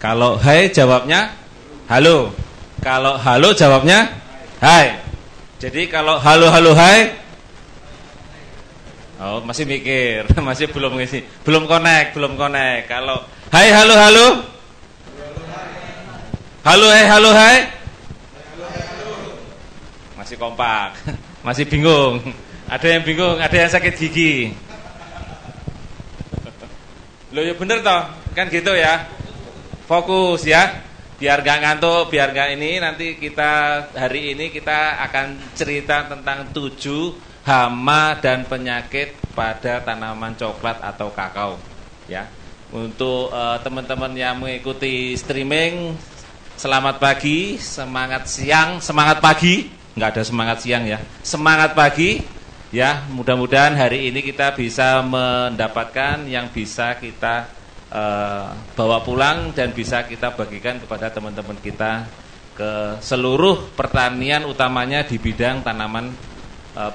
Kalau hai jawabnya halo. Kalau halo jawabnya hai. Jadi kalau halo hai, oh masih mikir, masih belum ngisi, belum connect. Kalau hai halo, halo hai, masih kompak, masih bingung. Ada yang bingung, ada yang sakit gigi. Loh ya bener toh, kan gitu ya. Fokus ya. Biar gak ngantuk, biar gak ini, nanti hari ini kita akan cerita tentang 7 hama dan penyakit pada tanaman coklat atau kakao ya. Untuk teman-teman yang mengikuti streaming, selamat pagi, semangat siang, semangat pagi. Enggak ada semangat siang ya. Semangat pagi ya. Mudah-mudahan hari ini kita bisa mendapatkan yang bisa kita bawa pulang dan bisa kita bagikan kepada teman-teman kita ke seluruh pertanian, utamanya di bidang tanaman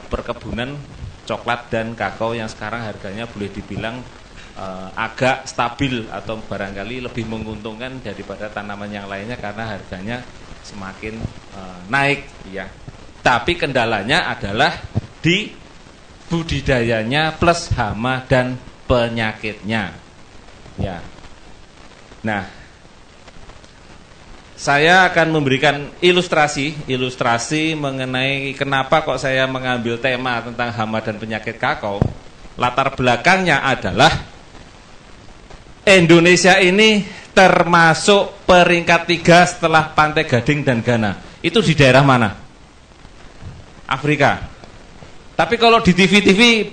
perkebunan coklat dan kakao yang sekarang harganya boleh dibilang agak stabil atau barangkali lebih menguntungkan daripada tanaman yang lainnya karena harganya semakin naik ya. Tapi kendalanya adalah di budidayanya plus hama dan penyakitnya. Ya. Nah, saya akan memberikan ilustrasi mengenai kenapa kok saya mengambil tema tentang hama dan penyakit kakao. Latar belakangnya adalah Indonesia ini termasuk peringkat 3 setelah Pantai Gading dan Ghana. Itu di daerah mana? Afrika. Tapi kalau di TV-TV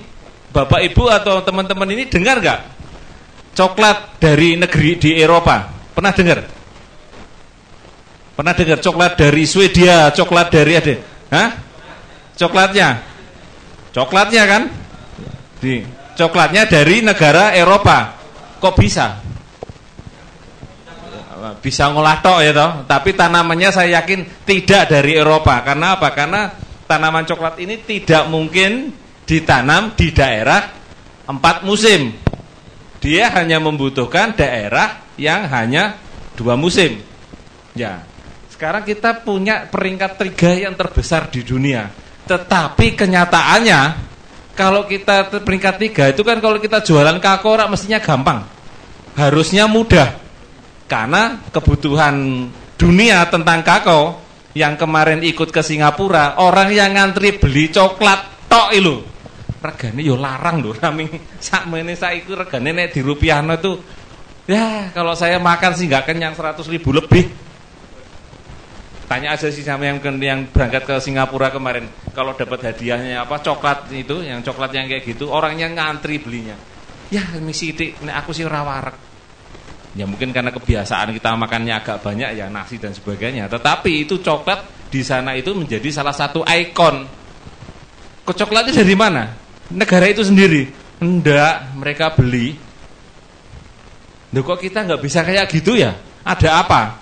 Bapak Ibu atau teman-teman ini dengar nggak? Coklat dari negeri di Eropa, pernah dengar? Pernah dengar coklat dari Swedia, coklat dari ada? Hah? Coklatnya kan? Coklatnya dari negara Eropa. Kok bisa? Bisa ngolah tok ya toh, tapi tanamannya saya yakin tidak dari Eropa. Karena apa? Karena tanaman coklat ini tidak mungkin ditanam di daerah 4 musim. Dia hanya membutuhkan daerah yang hanya 2 musim. Ya. Sekarang kita punya peringkat 3 yang terbesar di dunia. Tetapi kenyataannya kalau kita peringkat 3 itu kan kalau kita jualan kakao mestinya gampang. Harusnya mudah. Karena kebutuhan dunia tentang kakao yang kemarin ikut ke Singapura, orang yang ngantri beli coklat tok itu regane yo larang lho naming sakmene saiki regane nek dirupiahno itu ya kalau saya makan sih enggak kenyang 100.000 lebih. Tanya aja sih sama yang berangkat ke Singapura kemarin kalau dapat hadiahnya apa coklat itu, yang coklat yang kayak gitu orangnya ngantri belinya. Ya misi dik nek aku sih ora wareg. Ya mungkin karena kebiasaan kita makannya agak banyak ya nasi dan sebagainya. Tetapi itu coklat di sana itu menjadi salah satu ikon. Kok coklatnya dari mana? Negara itu sendiri. Enggak, mereka beli. Loh kok kita nggak bisa kayak gitu ya? Ada apa?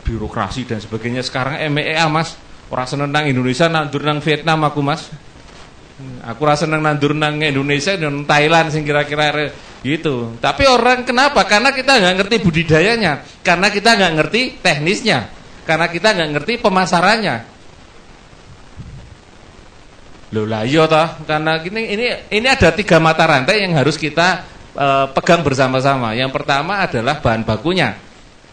Birokrasi dan sebagainya sekarang MEA mas. Orang seneng nang Indonesia, nandur nang Vietnam aku mas. Aku rasa seneng nandur nang Indonesia dan Thailand sing kira-kira gitu. Tapi orang kenapa? Karena kita nggak ngerti budidayanya, karena kita nggak ngerti teknisnya, karena kita nggak ngerti pemasarannya. Loh lah iya toh, karena ini ada 3 mata rantai yang harus kita pegang bersama-sama. Yang pertama adalah bahan bakunya.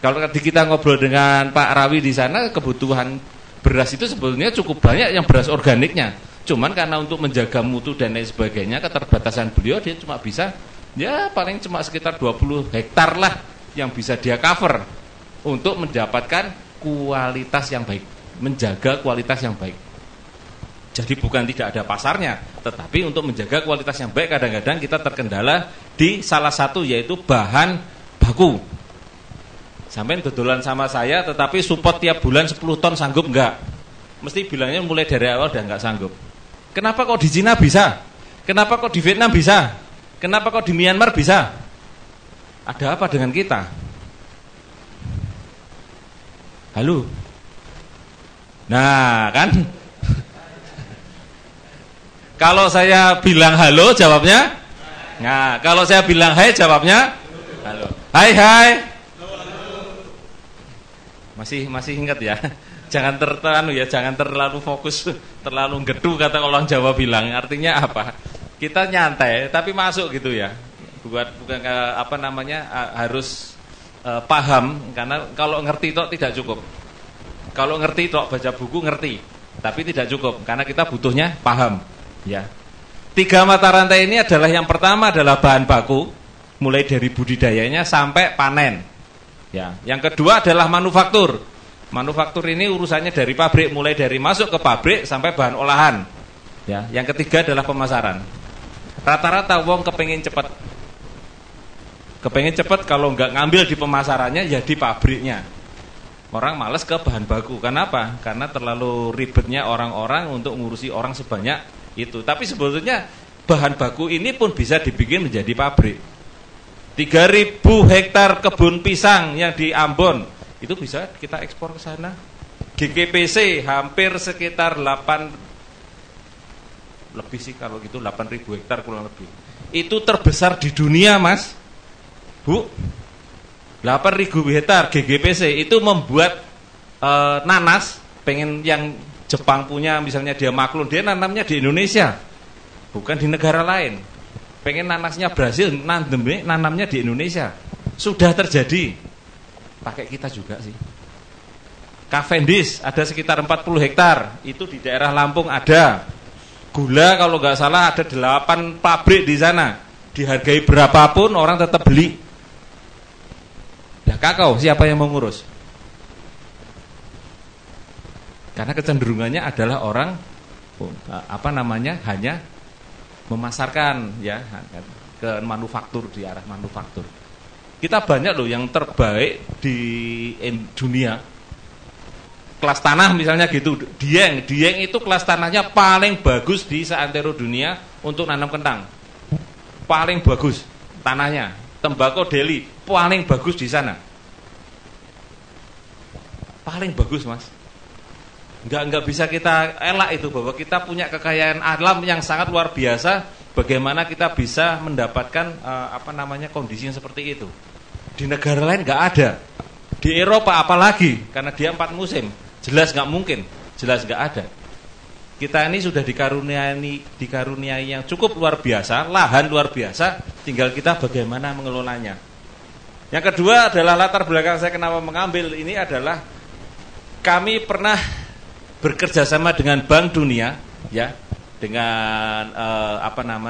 Kalau tadi kita ngobrol dengan Pak Rawi di sana, kebutuhan beras itu sebetulnya cukup banyak yang beras organiknya. Cuman karena untuk menjaga mutu dan lain sebagainya, keterbatasan beliau dia cuma bisa ya paling cuma sekitar 20 hektar lah yang bisa dia cover untuk mendapatkan kualitas yang baik, menjaga kualitas yang baik. Jadi bukan tidak ada pasarnya, tetapi untuk menjaga kualitas yang baik kadang-kadang kita terkendala di salah satu yaitu bahan baku. Sampai dodolan sama saya tetapi support tiap bulan 10 ton sanggup enggak? Mesti bilangnya mulai dari awal udah enggak sanggup. Kenapa kok di Cina bisa? Kenapa kok di Vietnam bisa? Kenapa kok di Myanmar bisa? Ada apa dengan kita? Halo? Nah kan? Kalau saya bilang halo jawabnya? Nah, kalau saya bilang hai jawabnya? Halo. Hai hai. Masih ingat ya. Jangan jangan terlalu fokus, terlalu gedu kata orang Jawa bilang. Artinya apa? Kita nyantai tapi masuk gitu ya. Bukan harus paham, karena kalau ngerti tok tidak cukup. Kalau ngerti tok baca buku ngerti, tapi tidak cukup karena kita butuhnya paham, ya. 3 mata rantai ini adalah yang pertama adalah bahan baku, mulai dari budidayanya sampai panen. Ya, yang kedua adalah manufaktur. Manufaktur ini urusannya dari pabrik, mulai dari masuk ke pabrik sampai bahan olahan. Ya, yang ketiga adalah pemasaran. Rata-rata wong kepengen cepat. Kepengen cepat, kalau nggak ngambil di pemasarannya ya di pabriknya. Orang malas ke bahan baku. Kenapa? Karena terlalu ribetnya orang-orang untuk ngurusi orang sebanyak itu. Tapi sebetulnya bahan baku ini pun bisa dibikin menjadi pabrik. 3.000 hektar kebun pisang yang di Ambon itu bisa kita ekspor ke sana. GGPC hampir sekitar 8 lebih sih kalau gitu, 8.000 hektar kurang lebih. Itu terbesar di dunia, Mas. Bu. 8.000 hektar GGPC itu membuat nanas, pengen yang Jepang punya misalnya dia maklun, dia nanamnya di Indonesia. Bukan di negara lain. Pengen nanasnya Brasil, nanamnya di Indonesia. Sudah terjadi. Pakai kita juga sih. Cavendish ada sekitar 40 hektar, itu di daerah Lampung ada. Gula kalau nggak salah ada 8 pabrik di sana. Dihargai berapapun orang tetap beli. Nah, kakao siapa yang mengurus? Karena kecenderungannya adalah orang hanya memasarkan ya ke manufaktur, di arah manufaktur. Kita banyak loh yang terbaik di dunia. Kelas tanah misalnya gitu, Dieng itu kelas tanahnya paling bagus di seantero dunia untuk nanam kentang. Paling bagus tanahnya. Tembakau Delhi paling bagus di sana. Paling bagus, Mas. Enggak bisa kita elak itu, bahwa kita punya kekayaan alam yang sangat luar biasa. Bagaimana kita bisa mendapatkan kondisi yang seperti itu? Di negara lain nggak ada. Di Eropa apalagi, karena dia 4 musim. Jelas nggak mungkin, jelas nggak ada. Kita ini sudah dikaruniai yang cukup luar biasa, lahan luar biasa, tinggal kita bagaimana mengelolanya. Yang kedua adalah latar belakang saya kenapa mengambil ini adalah kami pernah bekerja sama dengan Bank Dunia, ya, dengan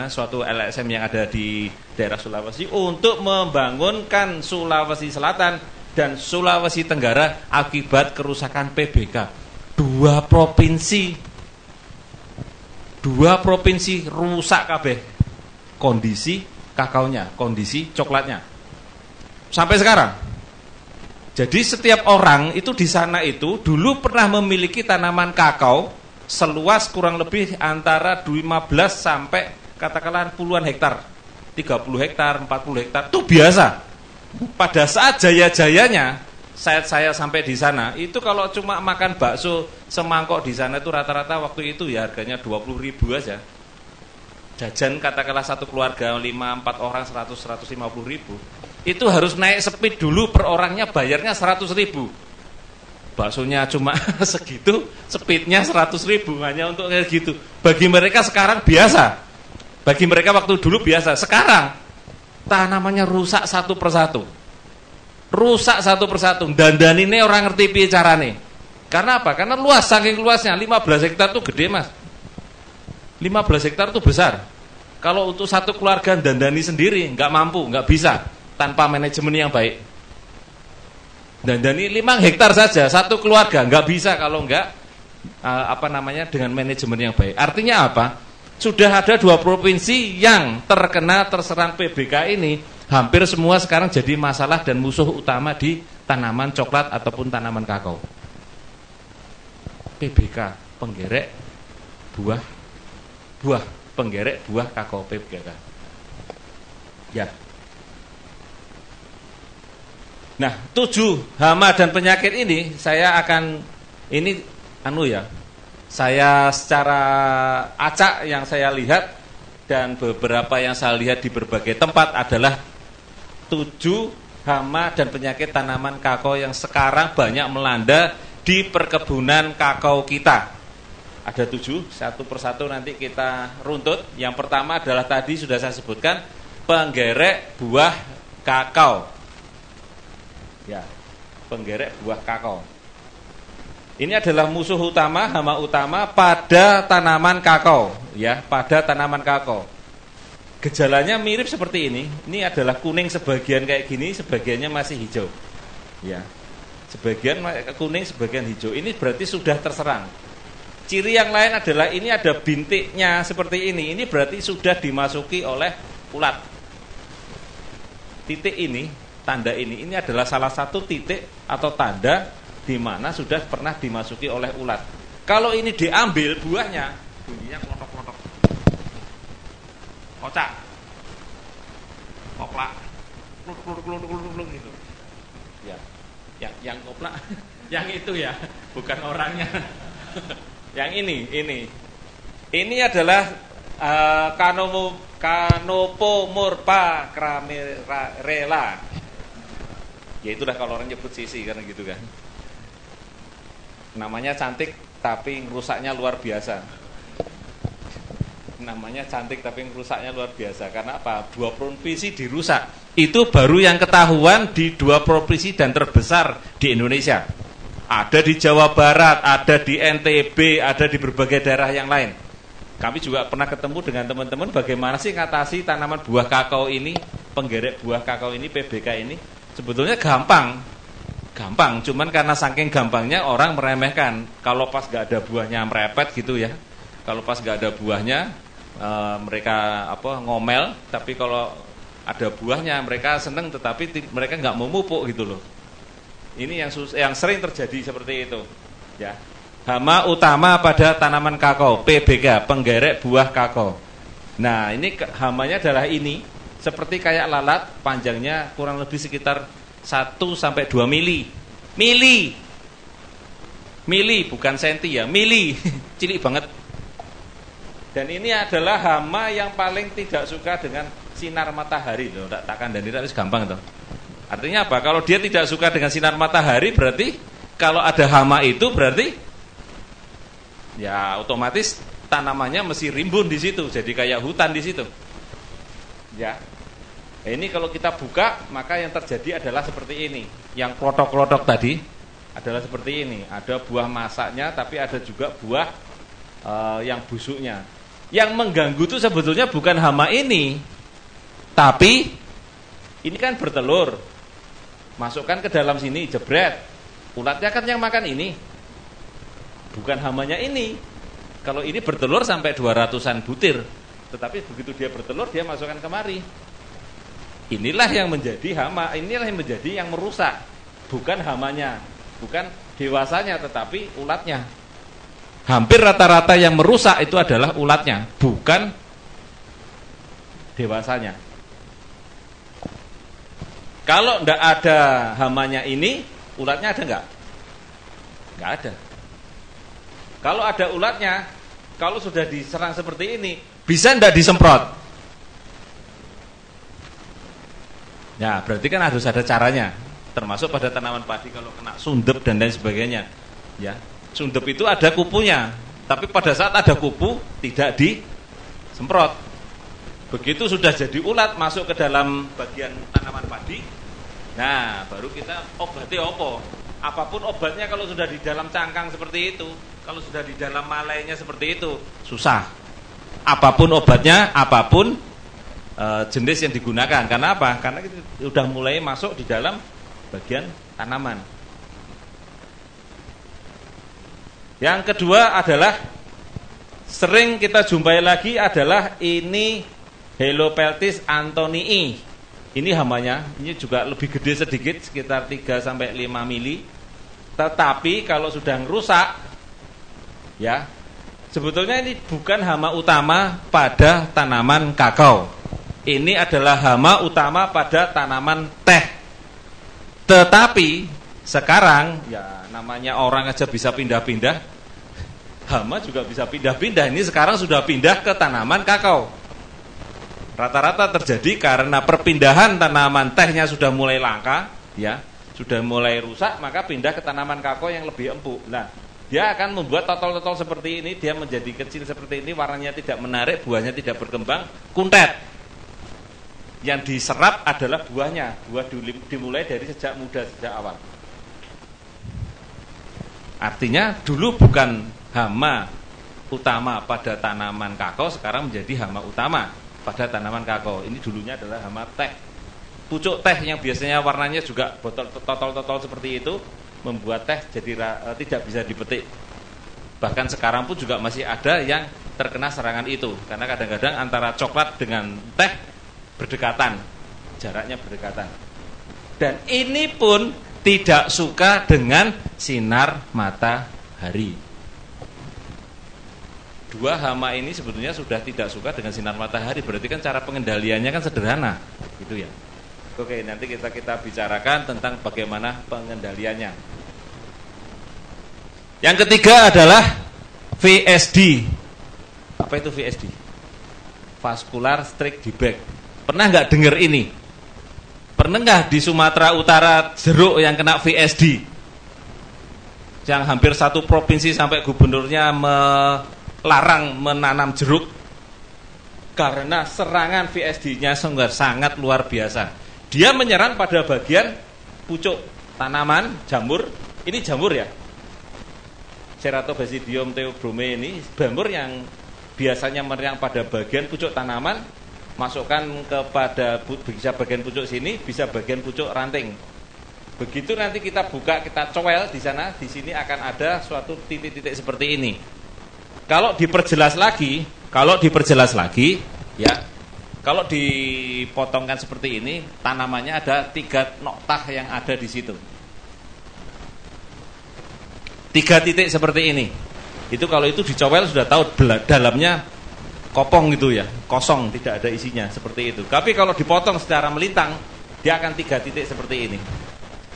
suatu LSM yang ada di daerah Sulawesi untuk membangunkan Sulawesi Selatan dan Sulawesi Tenggara akibat kerusakan PBK. 2 provinsi rusak kabeh. Kondisi kakaonya, kondisi coklatnya. Sampai sekarang. Jadi setiap orang itu di sana itu dulu pernah memiliki tanaman kakao seluas kurang lebih antara 15 sampai katakanlah puluhan hektar. 30 hektar, 40 hektar itu biasa. Pada saat jaya-jayanya saya sampai di sana, itu kalau cuma makan bakso semangkok di sana itu rata-rata waktu itu ya harganya 20.000 aja. Jajan katakanlah satu keluarga 5-4 orang 100-150.000. Itu harus naik speed dulu, per orangnya bayarnya 100.000. Baksonya cuma segitu, speednya 100.000 hanya untuk kayak gitu. Bagi mereka sekarang biasa. Bagi mereka waktu dulu biasa. Sekarang tanamannya rusak satu persatu. Rusak satu persatu. Dan ini orang ngerti piye carane. Karena apa? Karena luas, saking luasnya 15 hektar itu gede, Mas. 15 hektar itu besar. Kalau untuk satu keluarga dandani sendiri nggak mampu, nggak bisa tanpa manajemen yang baik. Dandani 5 hektar saja satu keluarga nggak bisa kalau nggak dengan manajemen yang baik. Artinya apa? Sudah ada 2 provinsi yang terserang PBK ini, hampir semua sekarang jadi masalah dan musuh utama di tanaman coklat ataupun tanaman kakao. PBK, penggerek buah penggerek buah kakao PBK. Ya. Nah, 7 hama dan penyakit ini saya akan saya secara acak yang saya lihat dan beberapa yang saya lihat di berbagai tempat adalah 7 hama dan penyakit tanaman kakao yang sekarang banyak melanda di perkebunan kakao kita. Ada 7, satu persatu nanti kita runtut. Yang pertama adalah tadi sudah saya sebutkan, penggerek buah kakao. Ya, penggerek buah kakao. Ini adalah musuh utama, hama utama pada tanaman kakao, ya, pada tanaman kakao. Gejalanya mirip seperti ini. Ini adalah kuning sebagian kayak gini, sebagiannya masih hijau. Ya. Sebagian kuning, sebagian hijau. Ini berarti sudah terserang. Ciri yang lain adalah ini ada bintiknya seperti ini. Ini berarti sudah dimasuki oleh ulat. Titik ini, tanda ini adalah salah satu titik atau tanda di mana sudah pernah dimasuki oleh ulat. Kalau ini diambil buahnya, bunyinya klotok-klotok. Kocak. Koplak. Kluk gitu. Ya. Yang koplak, yang itu ya, bukan orangnya. Yang ini adalah Canopomorpha cramerella. Ya itulah kalau orang nyebut sisi karena gitu kan. Namanya cantik tapi rusaknya luar biasa. Namanya cantik tapi rusaknya luar biasa. Karena apa? 2 provinsi dirusak. Itu baru yang ketahuan di 2 provinsi dan terbesar di Indonesia. Ada di Jawa Barat, ada di NTB, ada di berbagai daerah yang lain. Kami juga pernah ketemu dengan teman-teman bagaimana sih ngatasi tanaman buah kakao ini, penggerek buah kakao ini, PBK ini. Sebetulnya gampang, cuman karena saking gampangnya orang meremehkan. Kalau pas gak ada buahnya merepet gitu ya. Kalau pas gak ada buahnya mereka ngomel, tapi kalau ada buahnya mereka seneng, tetapi mereka nggak mau mupuk gitu loh. Ini yang sering terjadi seperti itu. Ya. Hama utama pada tanaman kakao, PBK, penggerek buah kakao. Nah, ini hamanya adalah ini, seperti kayak lalat, panjangnya kurang lebih sekitar 1 sampai 2 mili. Mili bukan senti ya, mili. Cilik banget. Dan ini adalah hama yang paling tidak suka dengan sinar matahari loh. Tak kandani itu gampang tuh. Artinya apa? Kalau dia tidak suka dengan sinar matahari, berarti kalau ada hama itu berarti ya otomatis tanamannya mesti rimbun di situ, jadi kayak hutan di situ. Ya. Nah, ini kalau kita buka, maka yang terjadi adalah seperti ini. Yang klotok-klotok tadi adalah seperti ini. Ada buah masaknya, tapi ada juga buah yang busuknya. Yang mengganggu itu sebetulnya bukan hama ini, tapi ini kan bertelur. Masukkan ke dalam sini, jebret. Ulatnya kan yang makan ini. Bukan hamanya ini. Kalau ini bertelur sampai 200-an butir. Tetapi begitu dia bertelur, dia masukkan kemari. Inilah yang menjadi hama, inilah yang menjadi yang merusak. Bukan hamanya, bukan dewasanya, tetapi ulatnya. Hampir rata-rata yang merusak itu adalah ulatnya, bukan dewasanya. Kalau tidak ada hamanya ini, ulatnya ada enggak? Enggak ada. Kalau ada ulatnya, kalau sudah diserang seperti ini, bisa enggak disemprot? Ya, berarti kan harus ada caranya. Termasuk pada tanaman padi kalau kena sundep dan lain sebagainya. Ya, sundep itu ada kupunya, tapi pada saat ada kupu tidak disemprot. Begitu sudah jadi ulat masuk ke dalam bagian tanaman padi, nah baru kita obati opo. Apapun obatnya kalau sudah di dalam cangkang seperti itu, kalau sudah di dalam malainya seperti itu, susah. Apapun obatnya, apapun jenis yang digunakan. Karena apa? Karena kita sudah mulai masuk di dalam bagian tanaman. Yang kedua adalah sering kita jumpai lagi adalah ini Helopeltis anthonii. Ini hamanya, ini juga lebih gede sedikit, sekitar 3 sampai 5 mili. Tetapi kalau sudah rusak, ya, sebetulnya ini bukan hama utama pada tanaman kakao. Ini adalah hama utama pada tanaman teh. Tetapi sekarang, ya namanya orang aja bisa pindah-pindah, hama juga bisa pindah-pindah. Ini sekarang sudah pindah ke tanaman kakao. Rata-rata terjadi karena perpindahan tanaman tehnya sudah mulai langka, ya, sudah mulai rusak, maka pindah ke tanaman kakao yang lebih empuk. Nah, dia akan membuat totol-totol seperti ini, dia menjadi kecil seperti ini, warnanya tidak menarik, buahnya tidak berkembang, kuntet. Yang diserap adalah buahnya. Buah dimulai dari sejak muda, sejak awal. Artinya dulu bukan hama utama pada tanaman kakao, sekarang menjadi hama utama pada tanaman kakao. Ini dulunya adalah hama teh. Pucuk teh yang biasanya warnanya juga totol-totol seperti itu, membuat teh jadi tidak bisa dipetik. Bahkan sekarang pun juga masih ada yang terkena serangan itu, karena kadang-kadang antara coklat dengan teh berdekatan, jaraknya berdekatan. Dan ini pun tidak suka dengan sinar matahari. Dua hama ini sebetulnya sudah tidak suka dengan sinar matahari, berarti kan cara pengendaliannya kan sederhana, gitu ya. Oke, nanti kita bicarakan tentang bagaimana pengendaliannya. Yang ketiga adalah VSD. Apa itu VSD? Vascular streak defect. Pernah nggak dengar ini? Pernah nggak di Sumatera Utara jeruk yang kena VSD? Yang hampir satu provinsi sampai gubernurnya larang menanam jeruk karena serangan VSD-nya sangat luar biasa. Dia menyerang pada bagian pucuk tanaman jamur. Ini jamur ya, Ceratobasidium theobrome ini jamur yang biasanya menyerang pada bagian pucuk tanaman. Masukkan kepada bisa bagian pucuk sini, bisa bagian pucuk ranting. Begitu nanti kita buka, kita cowel di sana, di sini akan ada suatu titik-titik seperti ini. Kalau diperjelas lagi, ya, kalau dipotongkan seperti ini, tanamannya ada 3 noktah yang ada di situ. 3 titik seperti ini. Itu kalau itu dicowel sudah tahu dalamnya kopong gitu ya, kosong, tidak ada isinya seperti itu. Tapi kalau dipotong secara melintang, dia akan 3 titik seperti ini,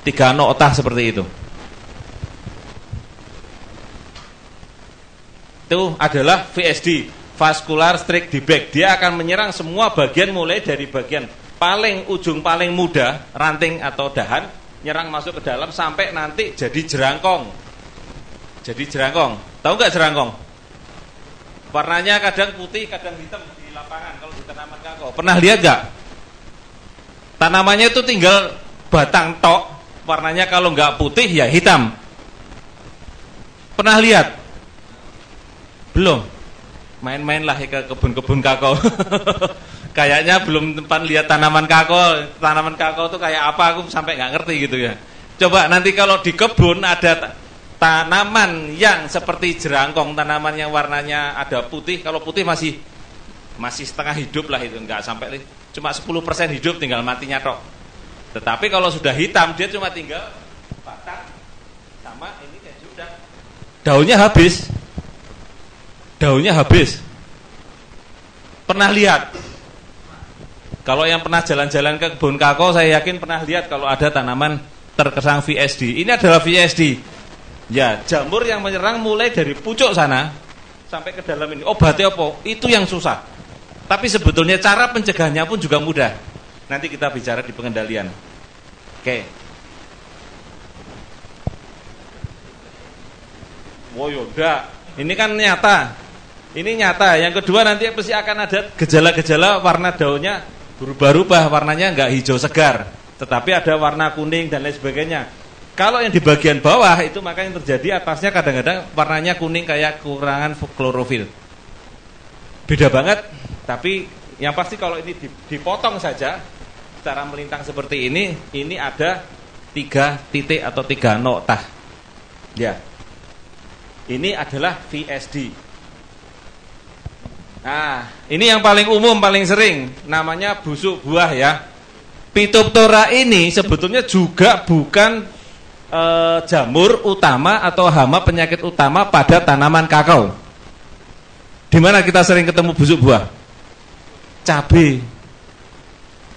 3 noktah seperti itu. Itu adalah VSD, vascular streak defect. Dia akan menyerang semua bagian, mulai dari bagian paling ujung paling muda, ranting atau dahan, nyerang masuk ke dalam sampai nanti jadi jerangkong. Jadi jerangkong. Tahu nggak jerangkong? Warnanya kadang putih, kadang hitam di lapangan kalau di tanaman kakao. Pernah lihat nggak? Tanamannya itu tinggal batang tok, warnanya kalau nggak putih ya hitam. Pernah lihat? Belum. Main-mainlah ke kebun-kebun kakao. Kayaknya belum tempat lihat tanaman kakao. Tanaman kakao itu kayak apa, aku sampai nggak ngerti gitu ya. Coba nanti kalau di kebun ada tanaman yang seperti jerangkong, tanaman yang warnanya ada putih. Kalau putih masih setengah hidup lah, itu nggak sampai, cuma 10% hidup, tinggal matinya tok. Tetapi kalau sudah hitam, dia cuma tinggal batang sama ini ya sudah. Daunnya habis. Pernah lihat? Kalau yang pernah jalan-jalan ke kebun kakao, saya yakin pernah lihat kalau ada tanaman terkesang VSD. Ini adalah VSD. Ya, jamur yang menyerang mulai dari pucuk sana sampai ke dalam ini. Obatnya apa? Itu yang susah. Tapi sebetulnya cara pencegahannya pun juga mudah. Nanti kita bicara di pengendalian. Oke. Woyoda, ini kan nyata. Ini nyata. Yang kedua nanti pasti akan ada gejala-gejala warna daunnya berubah-ubah, warnanya enggak hijau segar, tetapi ada warna kuning dan lain sebagainya. Kalau yang di bagian bawah itu maka yang terjadi atasnya kadang-kadang warnanya kuning kayak kurangan klorofil. Beda banget, tapi yang pasti kalau ini dipotong saja secara melintang seperti ini ada 3 titik atau 3 noktah. Ya. Ini adalah VSD. Nah, ini yang paling umum, paling sering, namanya busuk buah ya. Phytophthora ini sebetulnya juga bukan jamur utama atau hama penyakit utama pada tanaman kakao. Di mana kita sering ketemu busuk buah? Cabai.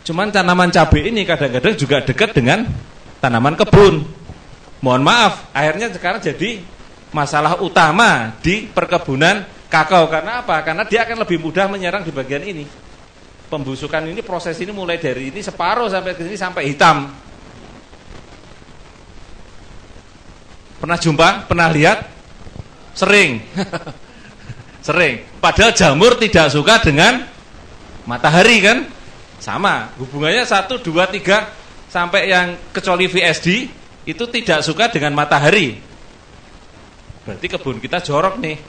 Cuman tanaman cabai ini kadang-kadang juga dekat dengan tanaman kebun. Mohon maaf, akhirnya sekarang jadi masalah utama di perkebunan kakao. Karena apa? Karena dia akan lebih mudah menyerang di bagian ini. pembusukan ini, proses ini mulai dari ini separuh sampai ke sini sampai hitam. Pernah jumpa? Pernah lihat? Sering. Sering. Padahal jamur tidak suka dengan matahari kan? Sama. Hubungannya 1, 2, 3 sampai yang kecuali VSD itu tidak suka dengan matahari. Berarti kebun kita jorok nih.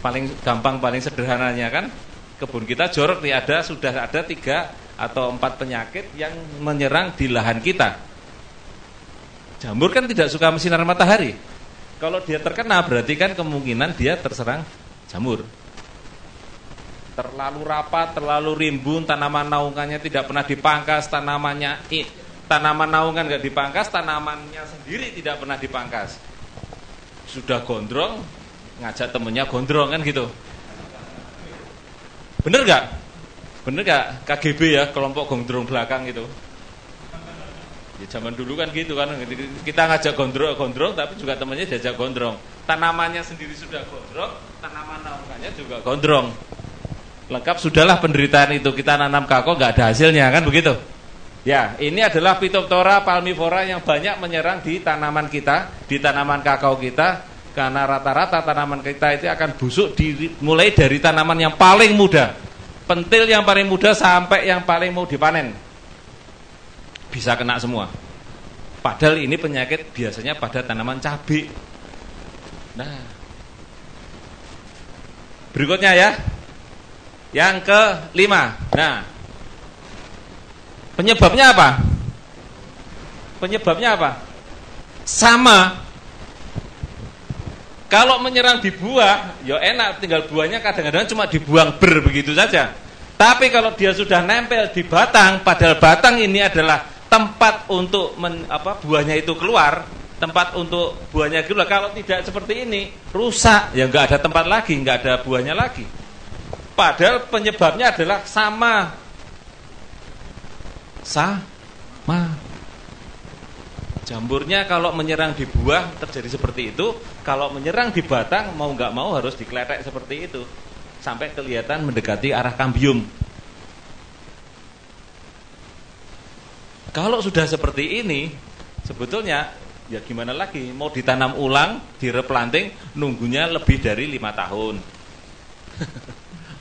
Paling gampang, paling sederhananya kan? Kebun kita jorok nih, sudah ada 3 atau 4 penyakit yang menyerang di lahan kita. Jamur kan tidak suka sinar matahari. Kalau dia terkena berarti kan kemungkinan dia terserang jamur. Terlalu rapat, terlalu rimbun, tanaman naungannya tidak pernah dipangkas, tanaman naungan nggak dipangkas, tanamannya sendiri tidak pernah dipangkas. Sudah gondrong, ngajak temennya gondrong kan gitu. Bener nggak? Bener nggak KGB ya, kelompok gondrong belakang itu? Ya, zaman dulu kan gitu kan, kita ngajak gondrong tapi juga temannya diajak gondrong. Tanamannya sendiri sudah gondrong, tanaman naungannya juga gondrong. Lengkap sudahlah penderitaan itu, kita nanam kakao nggak ada hasilnya kan begitu. Ya, ini adalah Phytophthora palmifera yang banyak menyerang di tanaman kita, di tanaman kakao kita, karena rata-rata tanaman kita itu akan busuk mulai dari tanaman yang paling muda, pentil yang paling muda sampai yang paling mau dipanen. Bisa kena semua. Padahal ini penyakit biasanya pada tanaman cabai. Nah, berikutnya ya, yang ke-5. Nah, penyebabnya apa? Penyebabnya apa? Sama. Kalau menyerang di buah, ya enak, tinggal buahnya kadang-kadang cuma dibuang begitu saja. Tapi kalau dia sudah nempel di batang, padahal batang ini adalah tempat untuk buahnya itu keluar, tempat untuk buahnya keluar. Kalau tidak seperti ini, rusak, ya nggak ada tempat lagi, nggak ada buahnya lagi. Padahal penyebabnya adalah sama. Jamurnya kalau menyerang di buah terjadi seperti itu, kalau menyerang di batang mau nggak mau harus dikletek seperti itu, sampai kelihatan mendekati arah kambium. Kalau sudah seperti ini, sebetulnya ya gimana lagi, mau ditanam ulang, direplanting, nunggunya lebih dari 5 tahun.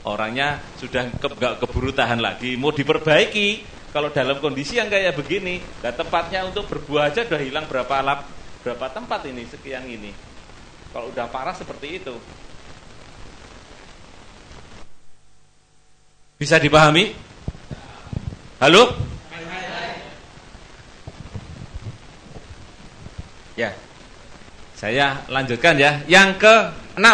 Orangnya sudah nggak keburu tahan lagi, mau diperbaiki. Kalau dalam kondisi yang kayak begini, nah tempatnya untuk berbuah aja udah hilang berapa tempat ini, sekian ini. Kalau udah parah seperti itu, bisa dipahami? Halo? Ya, saya lanjutkan ya. Yang ke-6.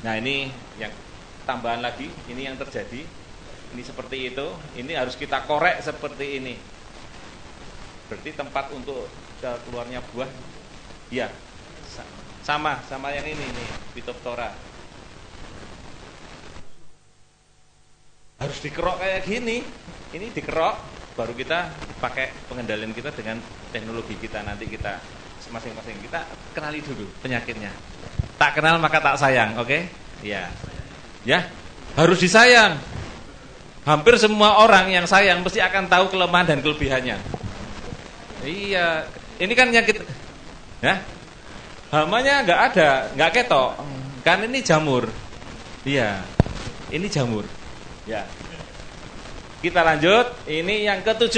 Nah ini yang tambahan lagi, ini yang terjadi. Ini seperti itu, ini harus kita korek seperti ini. Berarti tempat untuk keluarnya buah, ya sama yang ini nih, Phytophthora. Harus dikerok kayak gini, ini dikerok. Baru kita pakai pengendalian kita dengan teknologi kita. Nanti kita masing-masing kita kenali dulu penyakitnya. Tak kenal maka tak sayang, oke? Ya, ya harus disayang. Hampir semua orang yang sayang mesti akan tahu kelemahan dan kelebihannya. Iya, ini kan penyakit, ya hamanya nggak ada, nggak ketok. Kan ini jamur. Iya, ini jamur. Ya. Kita lanjut, ini yang ke-7.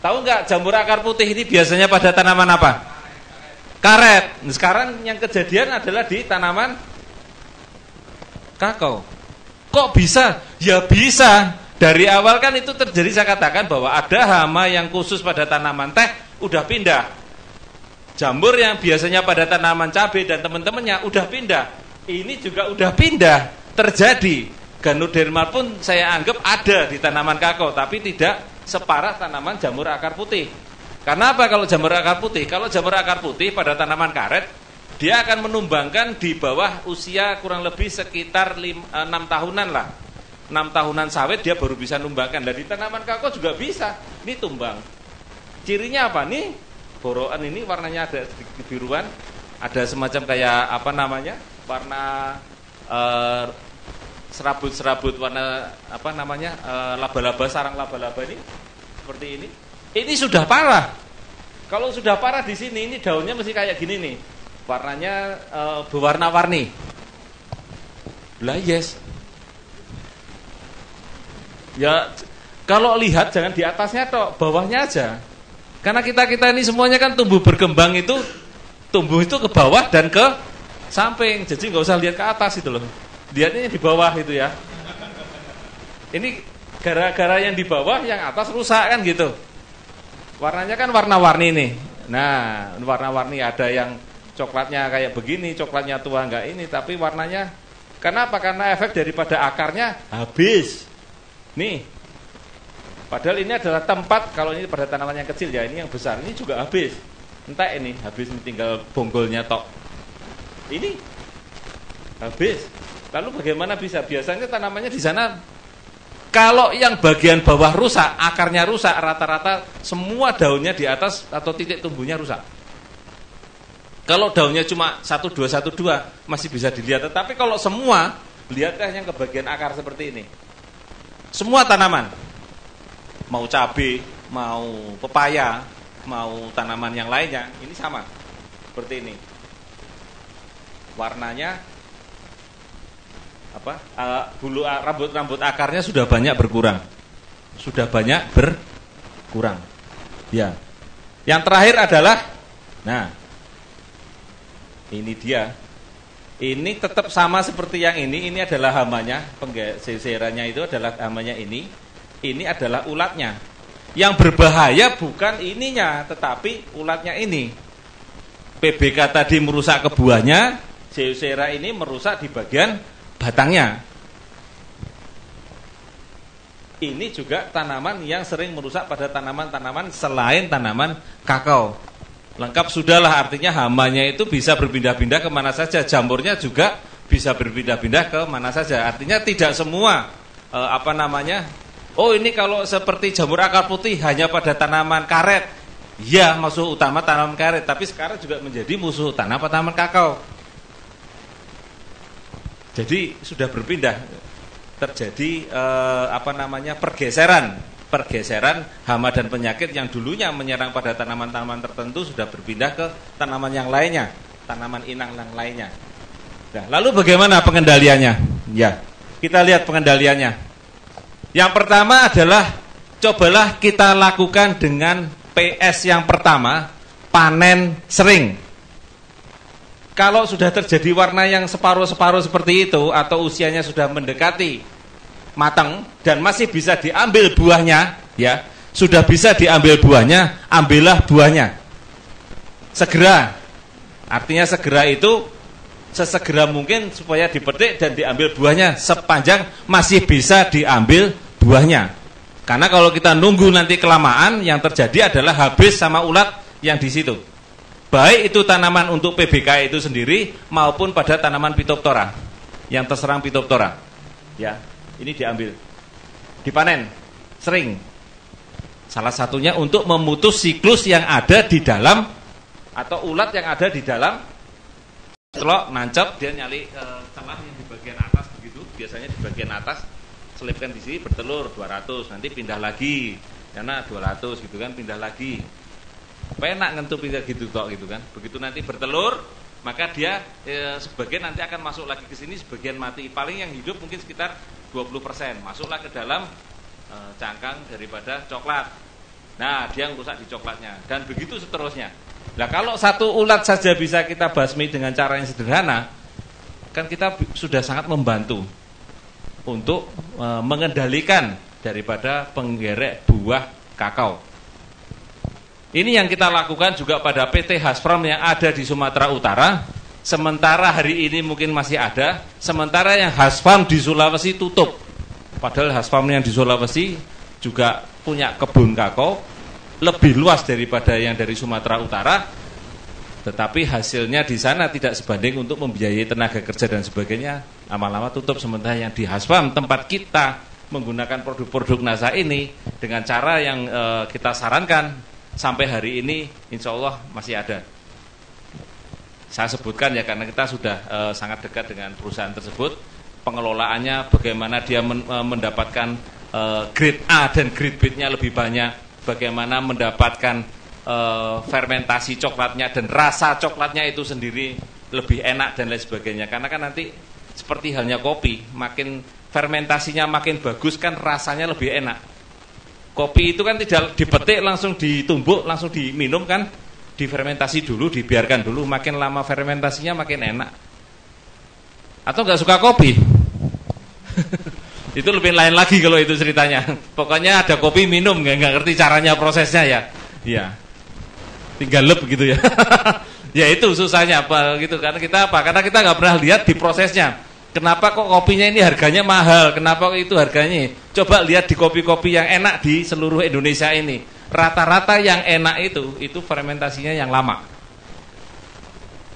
Tahu nggak jamur akar putih ini biasanya pada tanaman apa? Karet. Nah, sekarang yang kejadian adalah di tanaman kakao. Kok bisa? Ya bisa. Dari awal kan itu terjadi, saya katakan bahwa ada hama yang khusus pada tanaman teh, udah pindah. Jamur yang biasanya pada tanaman cabai dan teman-temannya udah pindah. Ini juga udah pindah. Terjadi. Ganoderma pun saya anggap ada di tanaman kakao, tapi tidak separah tanaman jamur akar putih. Karena apa kalau jamur akar putih? Kalau jamur akar putih pada tanaman karet, dia akan menumbangkan di bawah usia kurang lebih sekitar 6 tahunan lah. 6 tahunan sawit dia baru bisa numbangkan. Dan di tanaman kakao juga bisa. Ini tumbang. Cirinya apa? Nih, boroan ini warnanya ada kebiruan, ada semacam kayak apa namanya? Warna serabut-serabut warna apa namanya laba-laba, sarang laba-laba ini seperti ini sudah parah. Kalau sudah parah di sini, ini daunnya mesti kayak gini nih, warnanya berwarna-warni. Lah yes, ya kalau lihat jangan di atasnya toh, bawahnya aja. Karena kita ini semuanya kan tumbuh berkembang itu tumbuh itu ke bawah dan ke samping. Jadi nggak usah lihat ke atas itu loh. Lihatnya di bawah itu ya. Ini gara-gara yang di bawah, yang atas rusak kan gitu. Warnanya kan warna-warni nih. Nah, warna-warni ada yang coklatnya kayak begini, coklatnya tua enggak ini, tapi warnanya kenapa? Karena efek daripada akarnya habis. Nih. Padahal ini adalah tempat, kalau ini pada tanaman yang kecil ya, ini yang besar, ini juga habis. Entah ini habis, ini tinggal bonggolnya tok. Ini habis. Lalu bagaimana bisa? Biasanya tanamannya di sana kalau yang bagian bawah rusak, akarnya rusak, rata-rata semua daunnya di atas atau titik tumbuhnya rusak. Kalau daunnya cuma 1, 2, 1, 2 masih bisa dilihat. Tetapi kalau semua, lihatlah yang ke bagian akar seperti ini. Semua tanaman, mau cabai, mau pepaya, mau tanaman yang lainnya, ini sama seperti ini. Warnanya apa? Bulu rambut akarnya sudah banyak berkurang. Sudah banyak berkurang. Ya. Yang terakhir adalah, nah, ini dia. Ini tetap sama seperti yang ini. Ini adalah hamanya, penggeserannya itu adalah hamanya ini. Ini adalah ulatnya. Yang berbahaya bukan ininya, tetapi ulatnya ini. PBK tadi merusak ke buahnya, Zeusera ini merusak di bagian batangnya. Ini juga tanaman yang sering merusak pada tanaman-tanaman selain tanaman kakao. Lengkap sudahlah, artinya hamanya itu bisa berpindah-pindah kemana saja. Jamurnya juga bisa berpindah-pindah kemana saja. Artinya tidak semua oh ini kalau seperti jamur akar putih hanya pada tanaman karet. Ya, musuh utama tanaman karet. Tapi sekarang juga menjadi musuh utama tanaman kakao. Jadi sudah berpindah, terjadi pergeseran hama dan penyakit yang dulunya menyerang pada tanaman-tanaman tertentu sudah berpindah ke tanaman yang lainnya, tanaman inang yang lainnya. Nah, lalu bagaimana pengendaliannya? Ya, kita lihat pengendaliannya. Yang pertama adalah cobalah kita lakukan dengan PS yang pertama, panen sering. Kalau sudah terjadi warna yang separuh-separuh seperti itu atau usianya sudah mendekati matang dan masih bisa diambil buahnya, ya, sudah bisa diambil buahnya, ambillah buahnya. Segera. Artinya segera itu sesegera mungkin supaya dipetik dan diambil buahnya sepanjang masih bisa diambil buahnya. Karena kalau kita nunggu nanti kelamaan, yang terjadi adalah habis sama ulat yang di situ. Baik itu tanaman untuk PBK itu sendiri maupun pada tanaman Phytophthora yang terserang Phytophthora. Ya, ini diambil, dipanen sering. Salah satunya untuk memutus siklus yang ada di dalam atau ulat yang ada di dalam telok nancep, dia nyali celah yang di bagian atas begitu. Biasanya di bagian atas selipkan di sini bertelur 200, nanti pindah lagi karena 200 gitu kan, pindah lagi. Penak ngentup gitu tok gitu kan. Begitu nanti bertelur, maka dia sebagian nanti akan masuk lagi ke sini, sebagian mati. Paling yang hidup mungkin sekitar 20%. Masuklah ke dalam cangkang daripada coklat. Nah, dia merusak di coklatnya dan begitu seterusnya. Nah, kalau satu ulat saja bisa kita basmi dengan cara yang sederhana, kan kita sudah sangat membantu untuk mengendalikan daripada penggerek buah kakao. Ini yang kita lakukan juga pada PT Hasfarm yang ada di Sumatera Utara. Sementara hari ini mungkin masih ada, sementara yang Hasfarm di Sulawesi tutup. Padahal Hasfarm yang di Sulawesi juga punya kebun kakao lebih luas daripada yang dari Sumatera Utara. Tetapi hasilnya di sana tidak sebanding untuk membiayai tenaga kerja dan sebagainya. Lama-lama tutup, sementara yang di Hasfarm tempat kita menggunakan produk-produk NASA ini dengan cara yang kita sarankan sampai hari ini insya Allah masih ada. Saya sebutkan ya karena kita sudah sangat dekat dengan perusahaan tersebut. pengelolaannya, bagaimana dia mendapatkan grade A dan grade B-nya lebih banyak, bagaimana mendapatkan fermentasi coklatnya dan rasa coklatnya itu sendiri lebih enak dan lain sebagainya. Karena kan nanti seperti halnya kopi, makin fermentasinya makin bagus kan rasanya lebih enak. Kopi itu kan tidak dipetik langsung ditumbuk, langsung diminum kan, difermentasi dulu, dibiarkan dulu, makin lama fermentasinya makin enak. Atau nggak suka kopi? Itu lebih lain lagi kalau itu ceritanya. Pokoknya ada kopi minum, nggak ngerti caranya prosesnya ya. Iya. Tinggal lep gitu ya. Ya itu susahnya apa gitu, karena kita apa? Karena kita nggak pernah lihat di prosesnya. Kenapa kok kopinya ini harganya mahal? Kenapa itu harganya? Coba lihat di kopi-kopi yang enak di seluruh Indonesia ini. Rata-rata yang enak itu fermentasinya yang lama.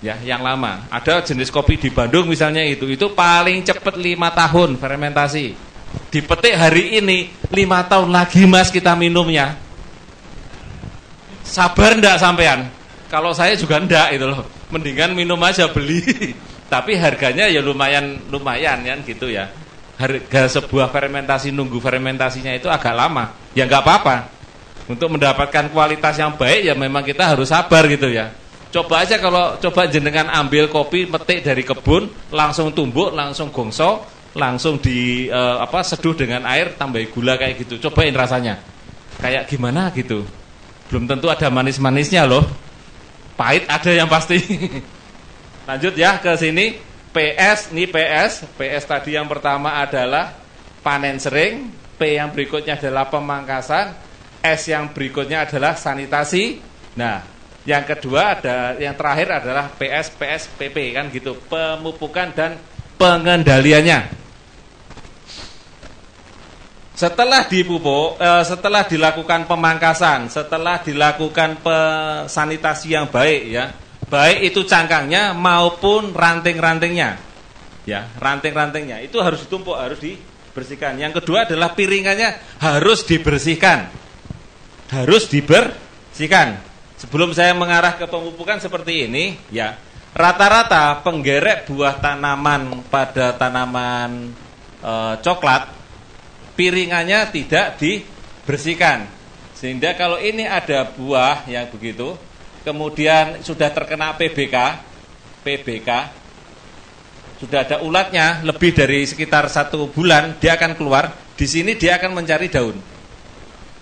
Ya, yang lama. Ada jenis kopi di Bandung misalnya itu paling cepat 5 tahun fermentasi. Dipetik hari ini, 5 tahun lagi Mas kita minumnya. Sabar ndak sampean? Kalau saya juga ndak itu loh. Mendingan minum aja beli. Tapi harganya ya lumayan ya gitu ya. Harga sebuah fermentasi, nunggu fermentasinya itu agak lama. Ya nggak apa-apa. Untuk mendapatkan kualitas yang baik ya memang kita harus sabar gitu ya. Coba aja kalau coba jenengan ambil kopi metik dari kebun, langsung tumbuk, langsung gongso, langsung seduh dengan air, tambah gula kayak gitu. Cobain rasanya. Kayak gimana gitu. Belum tentu ada manis-manisnya loh. Pahit ada yang pasti. Lanjut ya ke sini. PS tadi yang pertama adalah panen sering, P yang berikutnya adalah pemangkasan, S yang berikutnya adalah sanitasi. Nah, yang kedua yang terakhir adalah PP kan gitu, pemupukan dan pengendaliannya. Setelah dipupuk, setelah dilakukan pemangkasan, setelah dilakukan sanitasi yang baik ya. Baik itu cangkangnya maupun ranting-rantingnya. Ya, ranting-rantingnya itu harus ditumpuk, harus dibersihkan. Yang kedua adalah piringannya harus dibersihkan. Harus dibersihkan. Sebelum saya mengarah ke pemupukan seperti ini, ya. Rata-rata penggerek buah tanaman pada tanaman coklat, piringannya tidak dibersihkan. Sehingga kalau ini ada buah yang begitu, kemudian sudah terkena PBK, sudah ada ulatnya lebih dari sekitar 1 bulan, dia akan keluar. Di sini dia akan mencari daun.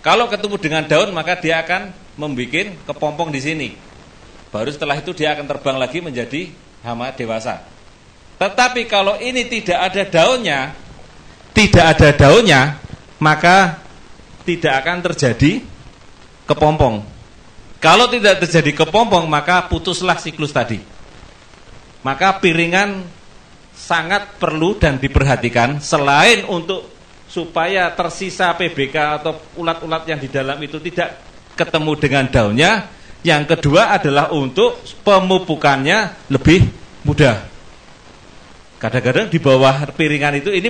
Kalau ketemu dengan daun, maka dia akan membuat kepompong di sini. Baru setelah itu dia akan terbang lagi menjadi hama dewasa. Tetapi kalau ini tidak ada daunnya, maka tidak akan terjadi kepompong. Kalau tidak terjadi kepompong, maka putuslah siklus tadi. Maka piringan sangat perlu dan diperhatikan. Selain untuk supaya tersisa PBK atau ulat-ulat yang di dalam itu tidak ketemu dengan daunnya, yang kedua adalah untuk pemupukannya lebih mudah. Kadang-kadang di bawah piringan itu ini,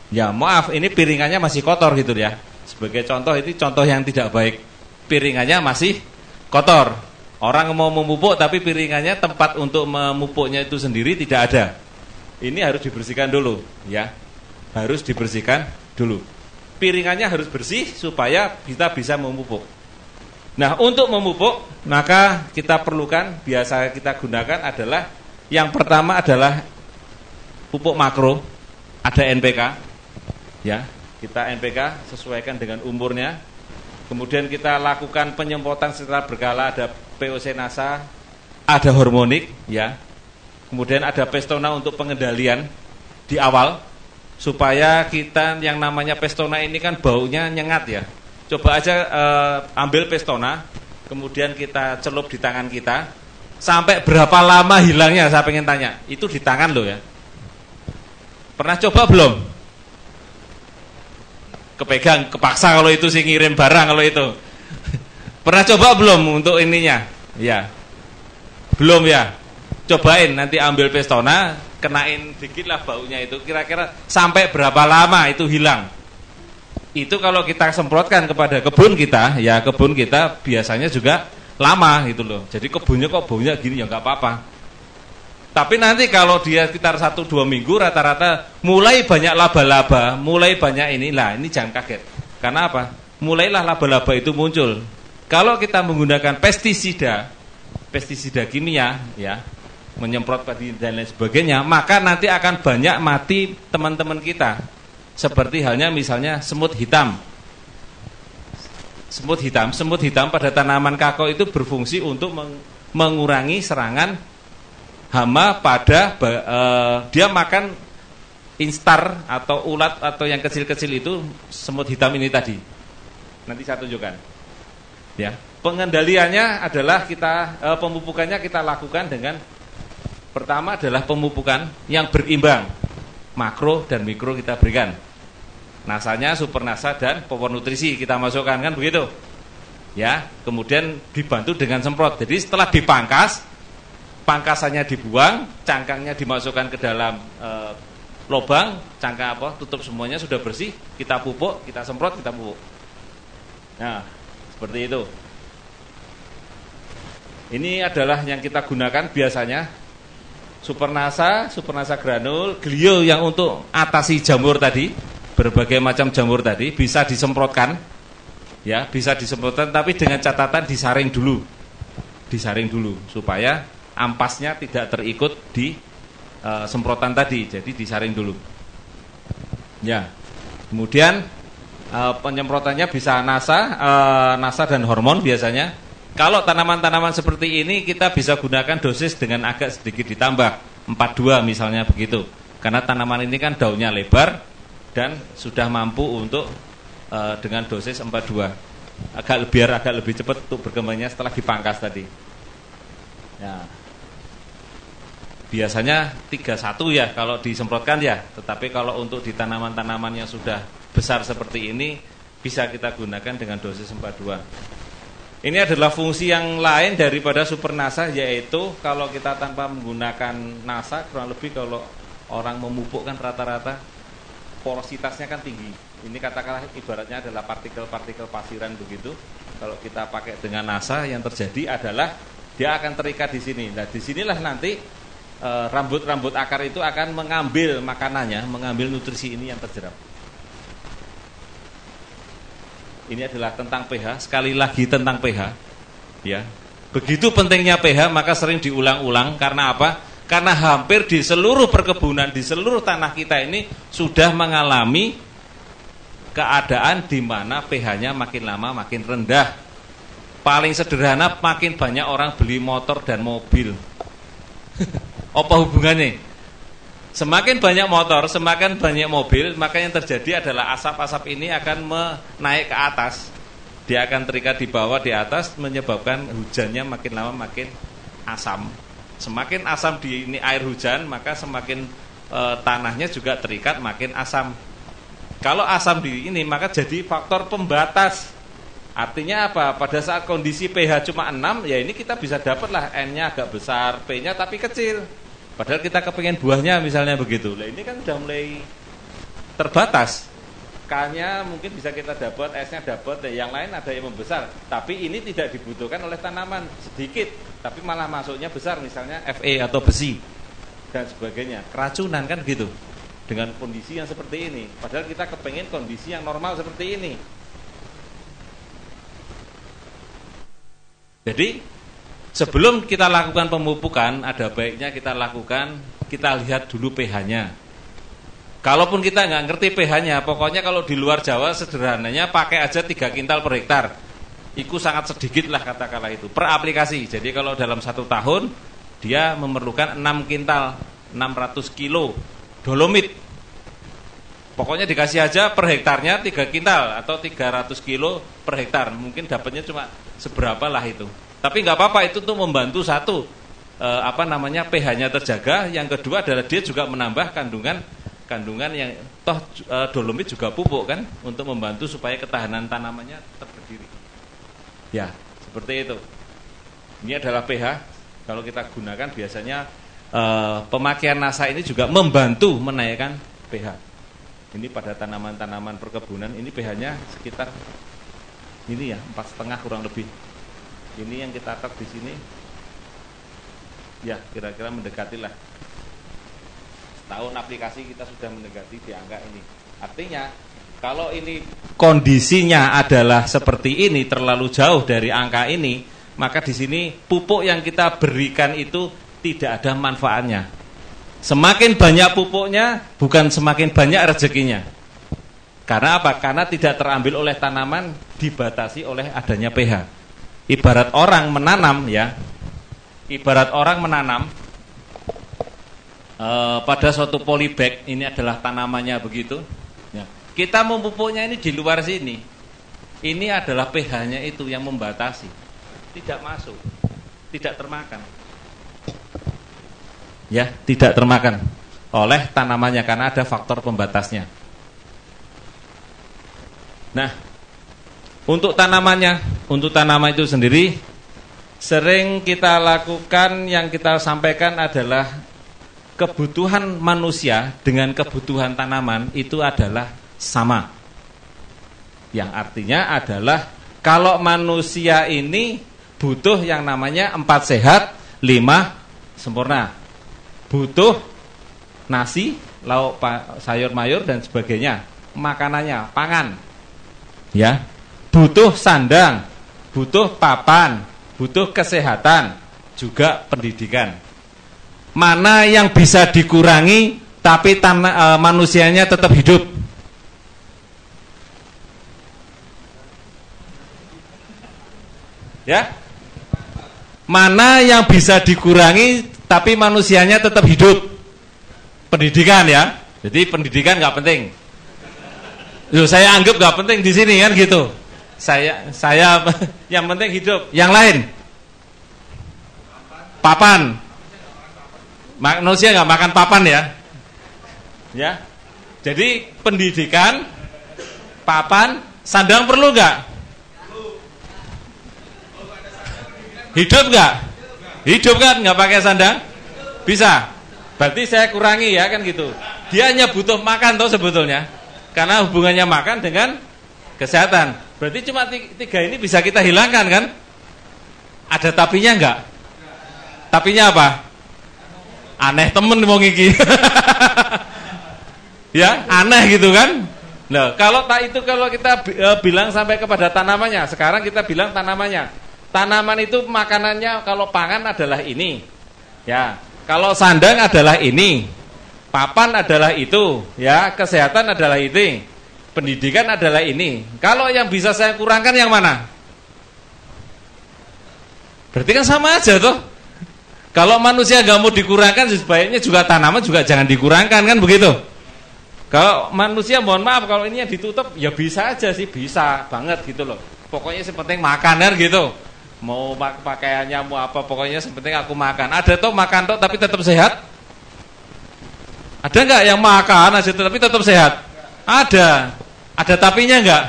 ya maaf, ini piringannya masih kotor gitu ya. Sebagai contoh, ini contoh yang tidak baik. Piringannya masih kotor. Orang mau memupuk tapi piringannya, tempat untuk memupuknya itu sendiri tidak ada. Ini harus dibersihkan dulu ya. Harus dibersihkan dulu. Piringannya harus bersih supaya kita bisa memupuk. Nah, untuk memupuk maka kita perlukan, biasa kita gunakan adalah, yang pertama adalah pupuk makro. Ada NPK. Ya, kita NPK sesuaikan dengan umurnya. Kemudian kita lakukan penyemprotan secara berkala, ada POC NASA, ada hormonik ya. Kemudian ada Pestona untuk pengendalian di awal, supaya kita yang namanya Pestona ini kan baunya nyengat ya. Coba aja ambil Pestona, kemudian kita celup di tangan kita. Sampai berapa lama hilangnya, saya pengen tanya. Itu di tangan loh ya. Pernah coba belum? Kepegang, kepaksa kalau itu sih, ngirim barang kalau itu. Pernah coba belum untuk ininya? Ya. Belum ya. Cobain nanti ambil Pestona, kenain dikit lah baunya itu. Kira-kira sampai berapa lama itu hilang? Itu kalau kita semprotkan kepada kebun kita, ya kebun kita biasanya juga lama gitu loh. Jadi kebunnya kok baunya gini, ya nggak apa-apa. Tapi nanti kalau dia sekitar 1-2 minggu rata-rata mulai banyak laba-laba, mulai banyak inilah, ini jangan kaget. Karena apa? Mulailah laba-laba itu muncul. Kalau kita menggunakan pestisida kimia, ya, menyemprot padi dan lain sebagainya, maka nanti akan banyak mati teman-teman kita. Seperti halnya misalnya semut hitam. Semut hitam pada tanaman kakao itu berfungsi untuk mengurangi serangan hama pada dia makan instar atau ulat atau yang kecil-kecil itu semut hitam ini tadi. Nanti saya tunjukkan. Ya, pengendaliannya adalah pemupukannya kita lakukan dengan pertama adalah pemupukan yang berimbang. Makro dan mikro kita berikan. Nasanya, supernasa dan pupuk nutrisi kita masukkan, kan begitu. Ya, kemudian dibantu dengan semprot. Jadi setelah dipangkas, pangkasannya dibuang, cangkangnya dimasukkan ke dalam lubang, cangkang tutup semuanya sudah bersih, kita pupuk, kita semprot, kita pupuk. Nah, seperti itu. Ini adalah yang kita gunakan biasanya. Supernasa granul, glio yang untuk atasi jamur tadi. Berbagai macam jamur tadi bisa disemprotkan, ya, bisa disemprotkan, tapi dengan catatan disaring dulu supaya ampasnya tidak terikut di semprotan tadi, jadi disaring dulu. Ya, kemudian penyemprotannya bisa nasa dan hormon biasanya. Kalau tanaman-tanaman seperti ini kita bisa gunakan dosis dengan agak sedikit ditambah 42 misalnya begitu, karena tanaman ini kan daunnya lebar dan sudah mampu untuk dengan dosis 42 agak lebih cepat untuk berkembangnya setelah dipangkas tadi. Ya. Biasanya 31 ya kalau disemprotkan ya, tetapi kalau untuk di tanaman-tanaman yang sudah besar seperti ini bisa kita gunakan dengan dosis 42. Ini adalah fungsi yang lain daripada supernasa, yaitu kalau kita tanpa menggunakan nasa, kurang lebih kalau orang memupuk kan rata-rata porositasnya kan tinggi. Ini katakanlah ibaratnya adalah partikel-partikel pasiran begitu. Kalau kita pakai dengan nasa, yang terjadi adalah dia akan terikat di sini. Nah, disinilah nanti rambut-rambut akar itu akan mengambil makanannya, mengambil nutrisi ini yang terjerap. Ini adalah tentang pH. Sekali lagi tentang pH. Ya, begitu pentingnya pH, maka sering diulang-ulang. Karena apa? Karena hampir di seluruh perkebunan, di seluruh tanah kita ini sudah mengalami keadaan di mana pH-nya makin lama makin rendah. Paling sederhana, makin banyak orang beli motor dan mobil. Apa hubungannya? Semakin banyak motor, semakin banyak mobil, maka yang terjadi adalah asap-asap ini akan naik ke atas. Dia akan terikat di bawah, di atas, menyebabkan hujannya makin lama makin asam. Semakin asam di ini air hujan, maka semakin tanahnya juga terikat makin asam. Kalau asam di ini, maka jadi faktor pembatas. Artinya apa? Pada saat kondisi pH cuma 6, ya ini kita bisa dapatlah N-nya agak besar, P-nya tapi kecil. Padahal kita kepengen buahnya misalnya begitu. Nah, ini kan sudah mulai terbatas. K-nya mungkin bisa kita dapat, S-nya dapat, yang lain ada yang membesar. Tapi ini tidak dibutuhkan oleh tanaman, sedikit, tapi malah masuknya besar, misalnya Fe atau besi dan sebagainya. Keracunan kan gitu. Dengan kondisi yang seperti ini. Padahal kita kepengen kondisi yang normal seperti ini. Jadi sebelum kita lakukan pemupukan, ada baiknya kita lihat dulu pH-nya. Kalaupun kita nggak ngerti pH-nya, pokoknya kalau di luar Jawa sederhananya pakai aja 3 kintal per hektar. Itu sangat sedikit lah katakanlah itu per aplikasi. Jadi kalau dalam 1 tahun dia memerlukan 6 kintal, 600 kilo dolomit. Pokoknya dikasih aja per hektarnya 3 kintal atau 300 kilo per hektar. Mungkin dapatnya cuma seberapa lah itu. Tapi nggak apa-apa, itu tuh membantu satu pH-nya terjaga. Yang kedua adalah dia juga menambah kandungan yang toh dolomit juga pupuk kan, untuk membantu supaya ketahanan tanamannya tetap berdiri. Ya, seperti itu. Ini adalah pH. Kalau kita gunakan biasanya pemakaian nasa ini juga membantu menaikkan pH. Ini pada tanaman-tanaman perkebunan ini pH-nya sekitar ini ya 4,5 kurang lebih. Ini yang kita cut di sini Ya, kira-kira mendekatilah. Tahun aplikasi kita sudah mendekati di angka ini. Artinya, kalau ini kondisinya adalah seperti ini, terlalu jauh dari angka ini, maka di sini pupuk yang kita berikan itu tidak ada manfaatnya. Semakin banyak pupuknya, bukan semakin banyak rezekinya. Karena apa? Karena tidak terambil oleh tanaman, dibatasi oleh adanya pH. Ibarat orang menanam ya, ibarat orang menanam pada suatu polybag, ini adalah tanamannya begitu ya. Kita memupuknya ini di luar sini, ini adalah pH-nya itu yang membatasi, tidak masuk, tidak termakan ya, tidak termakan oleh tanamannya karena ada faktor pembatasnya. Nah, untuk tanamannya, untuk tanaman itu sendiri sering kita lakukan, yang kita sampaikan adalah kebutuhan manusia dengan kebutuhan tanaman itu adalah sama. Yang artinya adalah kalau manusia ini butuh yang namanya 4 sehat, 5 sempurna. Butuh nasi, lauk, sayur mayur dan sebagainya, makanannya, pangan. Ya. Butuh sandang, butuh papan, butuh kesehatan, juga pendidikan. Mana yang bisa dikurangi tapi manusianya tetap hidup? Ya? Mana yang bisa dikurangi tapi manusianya tetap hidup? Pendidikan ya. Jadi pendidikan nggak penting. Loh, saya anggap nggak penting di sini kan gitu. Saya yang penting hidup. Yang lain papan. Manusia nggak makan papan ya. Ya. Jadi pendidikan, papan, sandang perlu nggak? Hidup nggak? Hidup kan nggak pakai sandang? Bisa. Berarti saya kurangi ya kan gitu. Dia hanya butuh makan toh sebetulnya. Karena hubungannya makan dengan kesehatan. Berarti cuma 3 ini bisa kita hilangkan kan? Ada tapinya enggak? Tapinya apa? Aneh temen mau ngiki. Ya, aneh gitu kan? Nah, kalau kita bilang sampai kepada tanamannya, sekarang kita bilang tanamannya. Tanaman itu makanannya kalau pangan adalah ini. Ya, kalau sandang adalah ini. Papan adalah itu, ya, kesehatan adalah itu. Pendidikan adalah ini. Kalau yang bisa saya kurangkan yang mana? Berarti kan sama aja tuh. Kalau manusia nggak mau dikurangkan, sebaiknya juga tanaman juga jangan dikurangkan kan begitu. Kalau manusia mohon maaf kalau ini yang ditutup ya bisa aja sih, bisa banget gitu loh. Pokoknya sepenting makan gitu. Mau pakaiannya mau apa, pokoknya sepenting aku makan. Ada tuh makan tuh tapi tetap sehat? Ada nggak yang makan aja tapi tetap sehat? Ada. Ada tapinya enggak?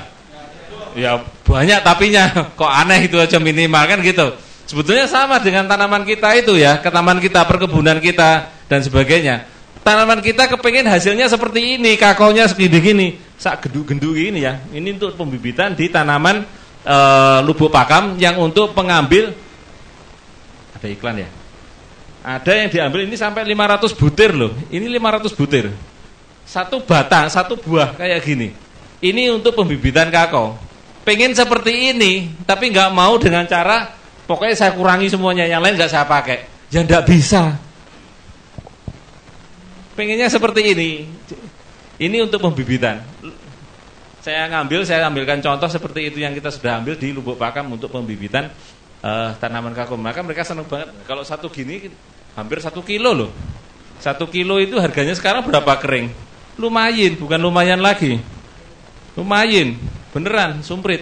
Ya banyak tapinya. Kok aneh itu aja minimal kan gitu. Sebetulnya sama dengan tanaman kita itu ya, tanaman kita, perkebunan kita dan sebagainya. Tanaman kita kepengin hasilnya seperti ini, kakaunya segini-gini, sak genduk-genduk ini ya. Ini untuk pembibitan di tanaman lubuk pakam yang untuk pengambil. Ada iklan ya? Ada yang diambil ini sampai 500 butir loh. Ini 500 butir. Satu batang, satu buah kayak gini. Ini untuk pembibitan kakao. Pengen seperti ini, tapi nggak mau dengan cara pokoknya saya kurangi semuanya, yang lain nggak saya pakai. Ya nggak bisa. Pengennya seperti ini. Ini untuk pembibitan. Saya ambilkan contoh seperti itu yang kita sudah ambil di Lubuk Pakam untuk pembibitan tanaman kakao. Maka mereka senang banget. Kalau satu gini hampir 1 kilo loh. 1 kilo itu harganya sekarang berapa kering? Lumayan, bukan lumayan lagi. Lumayan, beneran, sumprit.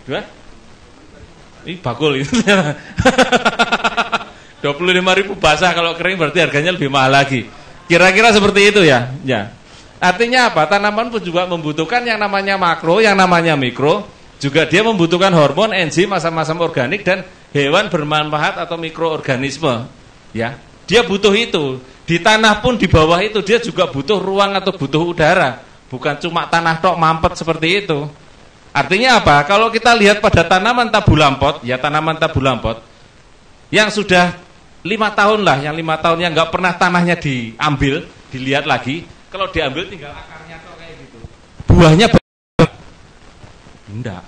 Dua? Ih, bakul itu. 25.000 basah, kalau kering berarti harganya lebih mahal lagi. Kira-kira seperti itu ya. Ya. Artinya apa? Tanaman pun juga membutuhkan yang namanya makro, yang namanya mikro. Juga dia membutuhkan hormon, enzim, asam-asam organik dan hewan bermanfaat atau mikroorganisme. Ya, dia butuh itu. Di tanah pun di bawah itu dia juga butuh ruang atau butuh udara. Bukan cuma tanah tok mampet seperti itu. Artinya apa? Kalau kita lihat pada tanaman tabu lampot, ya tanaman tabu lampot, Yang sudah 5 tahun lah, yang 5 tahun yang nggak pernah tanahnya diambil, dilihat lagi. Kalau diambil tinggal akarnya tuh kayak gitu. Buahnya enggak.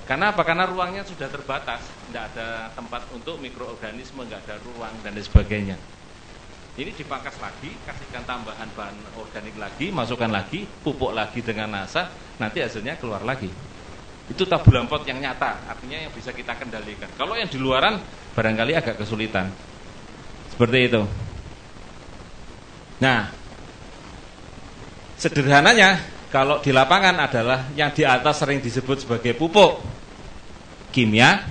Karena apa? Karena ruangnya sudah terbatas, enggak ada tempat untuk mikroorganisme, enggak ada ruang dan lain sebagainya. Ini dipangkas lagi, kasihkan tambahan bahan organik lagi, masukkan lagi, pupuk lagi dengan NASA, nanti hasilnya keluar lagi. Itu tabbulan pot yang nyata, artinya yang bisa kita kendalikan. Kalau yang di luaran barangkali agak kesulitan. Seperti itu. Nah, sederhananya kalau di lapangan adalah yang di atas sering disebut sebagai pupuk kimia.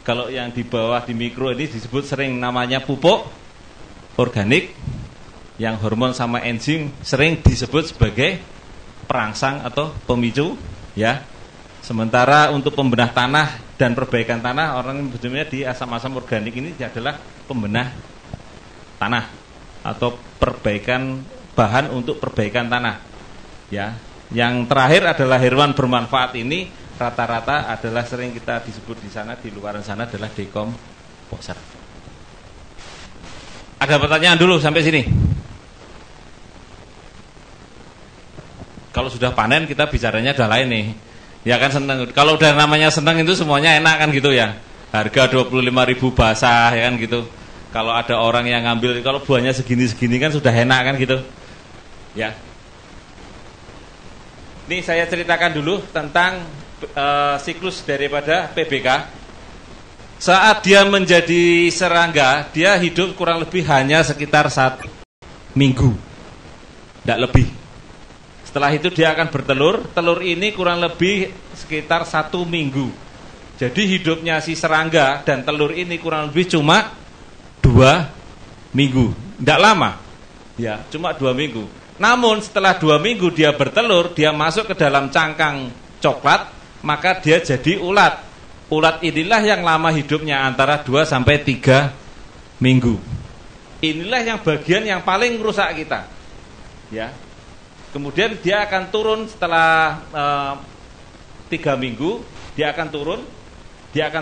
Kalau yang di bawah di mikro ini disebut sering namanya pupuk organik. Yang hormon sama enzim sering disebut sebagai perangsang atau pemicu, ya. Sementara untuk pembenah tanah dan perbaikan tanah, orang menyebutnya di asam-asam organik ini adalah pembenah tanah atau perbaikan bahan untuk perbaikan tanah. Ya, yang terakhir adalah hewan bermanfaat ini rata-rata adalah sering kita disebut di sana, di luaran sana adalah dekomposer. Ada pertanyaan dulu sampai sini? Kalau sudah panen kita bicaranya udah lain nih. Ya kan senang. Kalau udah namanya senang itu semuanya enak kan gitu ya. Harga 25.000 basah ya kan gitu. Kalau ada orang yang ngambil, kalau buahnya segini-segini kan sudah enak kan gitu. Ya. Ini saya ceritakan dulu tentang siklus daripada PBK. Saat dia menjadi serangga, dia hidup kurang lebih hanya sekitar 1 minggu. Tidak lebih. Setelah itu dia akan bertelur. Telur ini kurang lebih sekitar 1 minggu. Jadi hidupnya si serangga dan telur ini kurang lebih cuma 2 minggu. Tidak lama. Ya, cuma 2 minggu. Namun setelah 2 minggu dia bertelur, dia masuk ke dalam cangkang coklat, maka dia jadi ulat. Ulat inilah yang lama hidupnya antara 2 sampai 3 minggu. Inilah yang bagian yang paling merusak kita. Ya. Kemudian dia akan turun setelah 3 minggu, dia akan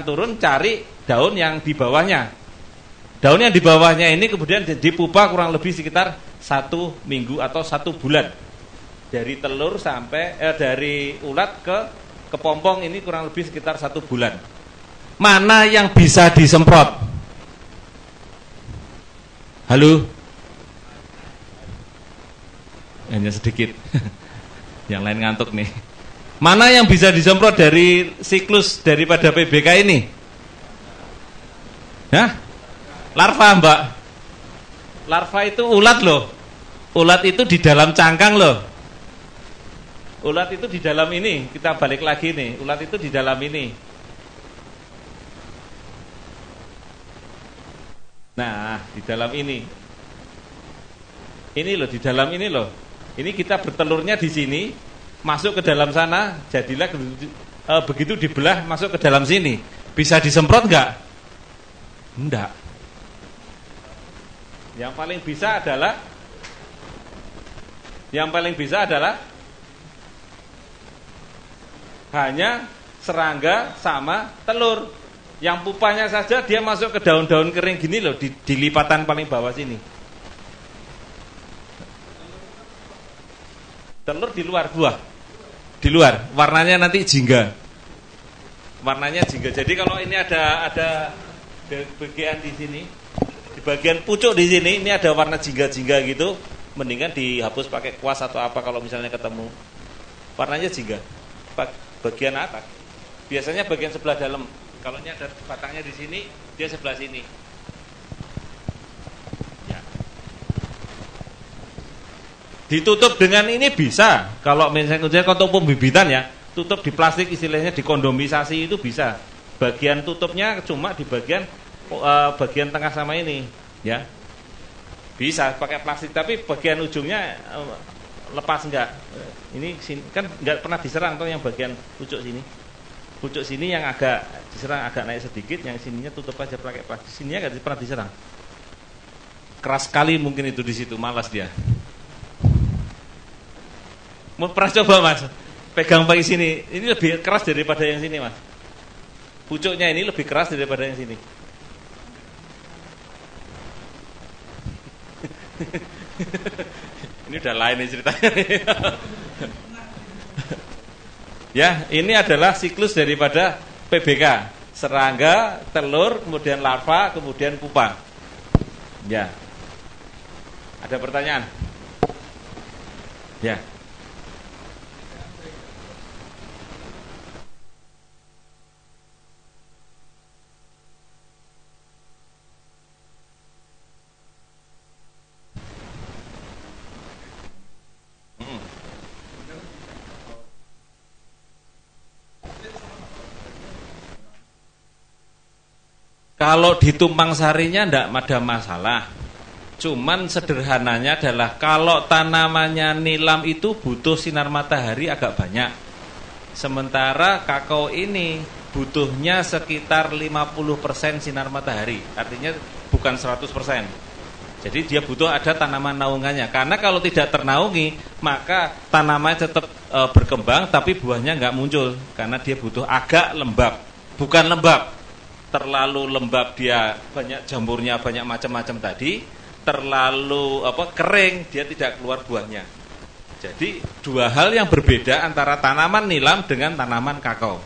turun cari daun yang di bawahnya. Daun yang di bawahnya ini kemudian dipupa kurang lebih sekitar 1 minggu atau 1 bulan. Dari telur sampai dari ulat ke kepompong ini kurang lebih sekitar 1 bulan. Mana yang bisa disemprot? Halo? Hanya sedikit. Yang lain ngantuk nih. Mana yang bisa disemprot dari siklus daripada PBK ini? Hah? Larva, Mbak. Larva itu ulat loh. Ulat itu di dalam cangkang loh. Ulat itu di dalam ini. Kita balik lagi nih. Ulat itu di dalam ini. Nah, di dalam ini. Ini loh, di dalam ini loh. Ini kita bertelurnya di sini, masuk ke dalam sana, jadilah begitu dibelah masuk ke dalam sini. Bisa disemprot enggak? Enggak. Yang paling bisa adalah hanya serangga sama telur. Yang pupanya saja dia masuk ke daun-daun kering gini loh, di lipatan paling bawah sini. Telur di luar buah. Di luar, warnanya nanti jingga. Warnanya jingga. Jadi kalau ini ada bagian di sini, di bagian pucuk di sini ini ada warna jingga-jingga gitu, mendingan dihapus pakai kuas atau apa kalau misalnya ketemu. Warnanya jingga. Bagian atas. Biasanya bagian sebelah dalam. Kalau ini ada batangnya di sini, dia sebelah sini. Ditutup dengan ini bisa. Kalau misalnya untuk pembibitan ya, tutup di plastik istilahnya dikondomisasi itu bisa. Bagian tutupnya cuma di bagian tengah sama ini, ya. Bisa pakai plastik, tapi bagian ujungnya lepas enggak. Ini kan enggak pernah diserang tuh yang bagian pucuk sini. Pucuk sini yang agak diserang agak naik sedikit, yang sininya tutup aja pakai plastik. Sininya enggak pernah diserang. Keras sekali mungkin itu di situ, malas dia. Mau pernah coba Mas, pegang pakai sini, ini lebih keras daripada yang sini Mas. Pucuknya ini lebih keras daripada yang sini. Ini udah lain nih ceritanya. Ya, ini adalah siklus daripada PBK. Serangga, telur, kemudian larva, kemudian pupa. Ya. Ada pertanyaan? Ya. Kalau ditumpang sarinya tidak ada masalah. Cuman sederhananya adalah kalau tanamannya nilam itu butuh sinar matahari agak banyak. Sementara kakao ini butuhnya sekitar 50% sinar matahari. Artinya bukan 100%. Jadi dia butuh ada tanaman naungannya. Karena kalau tidak ternaungi, maka tanamannya tetap berkembang tapi buahnya nggak muncul. Karena dia butuh agak lembab. Bukan lembab, terlalu lembab dia banyak jamurnya, banyak macam-macam tadi. Terlalu kering, dia tidak keluar buahnya. Jadi dua hal yang berbeda antara tanaman nilam dengan tanaman kakao.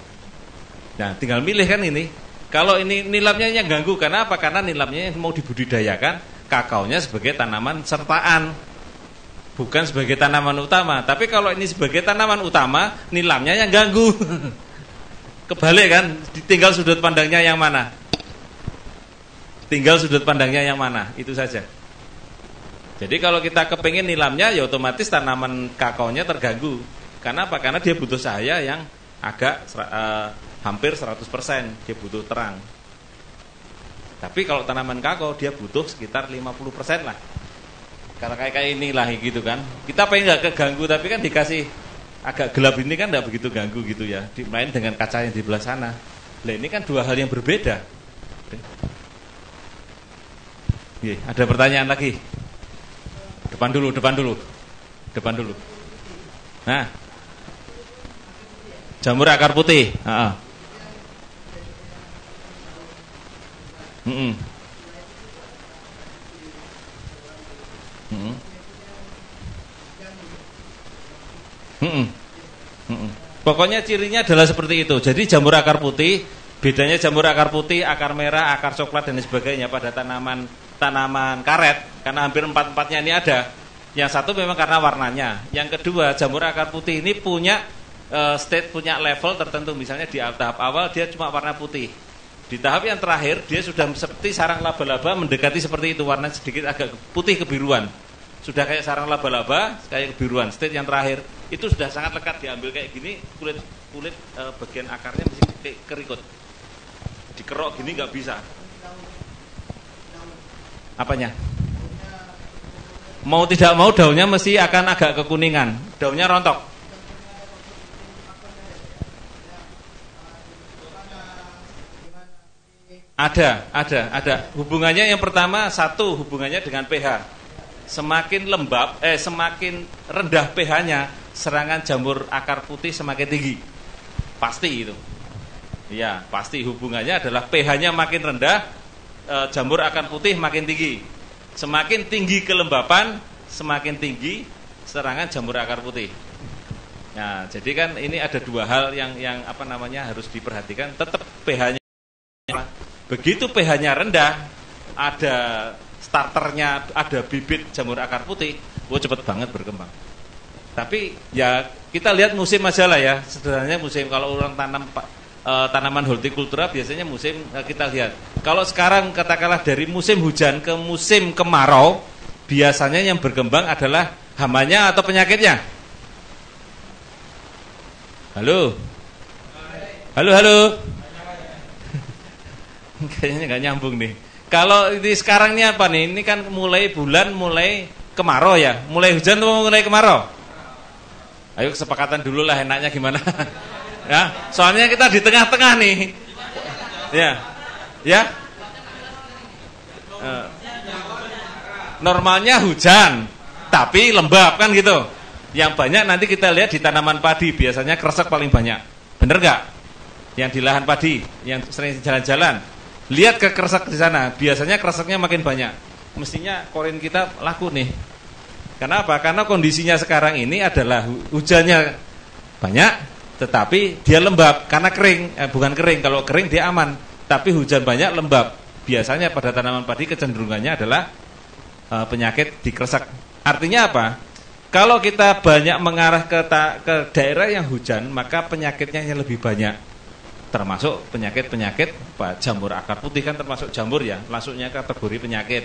Nah, tinggal milih kan ini. Kalau ini nilamnya yang ganggu, karena apa? Karena nilamnya yang mau dibudidayakan, kakaonya sebagai tanaman sertaan, bukan sebagai tanaman utama. Tapi kalau ini sebagai tanaman utama, nilamnya yang ganggu. Kebalik kan? Tinggal sudut pandangnya yang mana? Tinggal sudut pandangnya yang mana? Itu saja. Jadi kalau kita kepingin nilamnya, ya otomatis tanaman kakaonya terganggu. Karena apa? Karena dia butuh cahaya yang agak hampir 100%. Dia butuh terang. Tapi kalau tanaman kakao, dia butuh sekitar 50% lah. Karena kayak inilah gitu kan. Kita pengen gak keganggu, tapi kan dikasih agak gelap ini kan gak begitu ganggu gitu ya. Dimain dengan kaca yang di belah sana. Nah, ini kan dua hal yang berbeda. Ada pertanyaan lagi? Depan dulu. Nah, jamur akar putih. Pokoknya cirinya adalah seperti itu. Jadi jamur akar putih, bedanya jamur akar putih, akar merah, akar coklat dan sebagainya pada tanaman karet, karena hampir empat-empatnya ini ada. Yang satu memang karena warnanya. Yang kedua, jamur akar putih ini punya state, punya level tertentu. Misalnya di tahap awal dia cuma warna putih. Di tahap yang terakhir dia sudah seperti sarang laba-laba, mendekati seperti itu, warna sedikit agak putih kebiruan. Sudah kayak sarang laba-laba, kayak kebiruan. State yang terakhir itu sudah sangat lekat, diambil kayak gini, kulit bagian akarnya masih kayak kerikut. Dikerok gini nggak bisa. Apanya? Mau tidak mau daunnya mesti akan agak kekuningan. Daunnya rontok. Ada. Hubungannya yang pertama, satu hubungannya dengan pH. Semakin lembab, semakin rendah pH-nya, serangan jamur akar putih semakin tinggi. Pasti itu. Ya, pasti hubungannya adalah pH-nya makin rendah, jamur akar putih makin tinggi. Semakin tinggi kelembapan, semakin tinggi serangan jamur akar putih. Nah, jadi kan ini ada dua hal yang harus diperhatikan. Tetap pH-nya. Begitu pH-nya rendah, ada starternya, ada bibit jamur akar putih, cepat banget berkembang. Tapi ya kita lihat musim aja lah ya. Sebenarnya musim, kalau orang tanam tanaman hortikultura biasanya musim kita lihat. Kalau sekarang katakanlah dari musim hujan ke musim kemarau, biasanya yang berkembang adalah hamanya atau penyakitnya. Halo. Kayaknya nggak nyambung nih. Kalau di sekarang ini apa nih? Ini kan mulai kemarau ya. Mulai hujan atau mulai kemarau? Ayo kesepakatan dulu lah enaknya gimana. Ya, soalnya kita di tengah-tengah nih. Ya. Normalnya hujan, tapi lembab kan gitu. Yang banyak nanti kita lihat di tanaman padi, biasanya kresek paling banyak. Bener nggak? Yang di lahan padi, yang sering jalan-jalan, lihat ke kresek di sana. Biasanya kreseknya makin banyak. mestinya korin kita laku nih. Kenapa? Karena kondisinya sekarang ini adalah hujannya banyak, tetapi dia lembab karena kering. Bukan kering, kalau kering dia aman. Tapi hujan banyak, lembab. Biasanya pada tanaman padi kecenderungannya adalah penyakit dikresak. Artinya apa? Kalau kita banyak mengarah ke daerah yang hujan, maka penyakitnya yang lebih banyak. Termasuk penyakit-penyakit jamur akar putih kan termasuk jamur ya, masuknya kategori penyakit.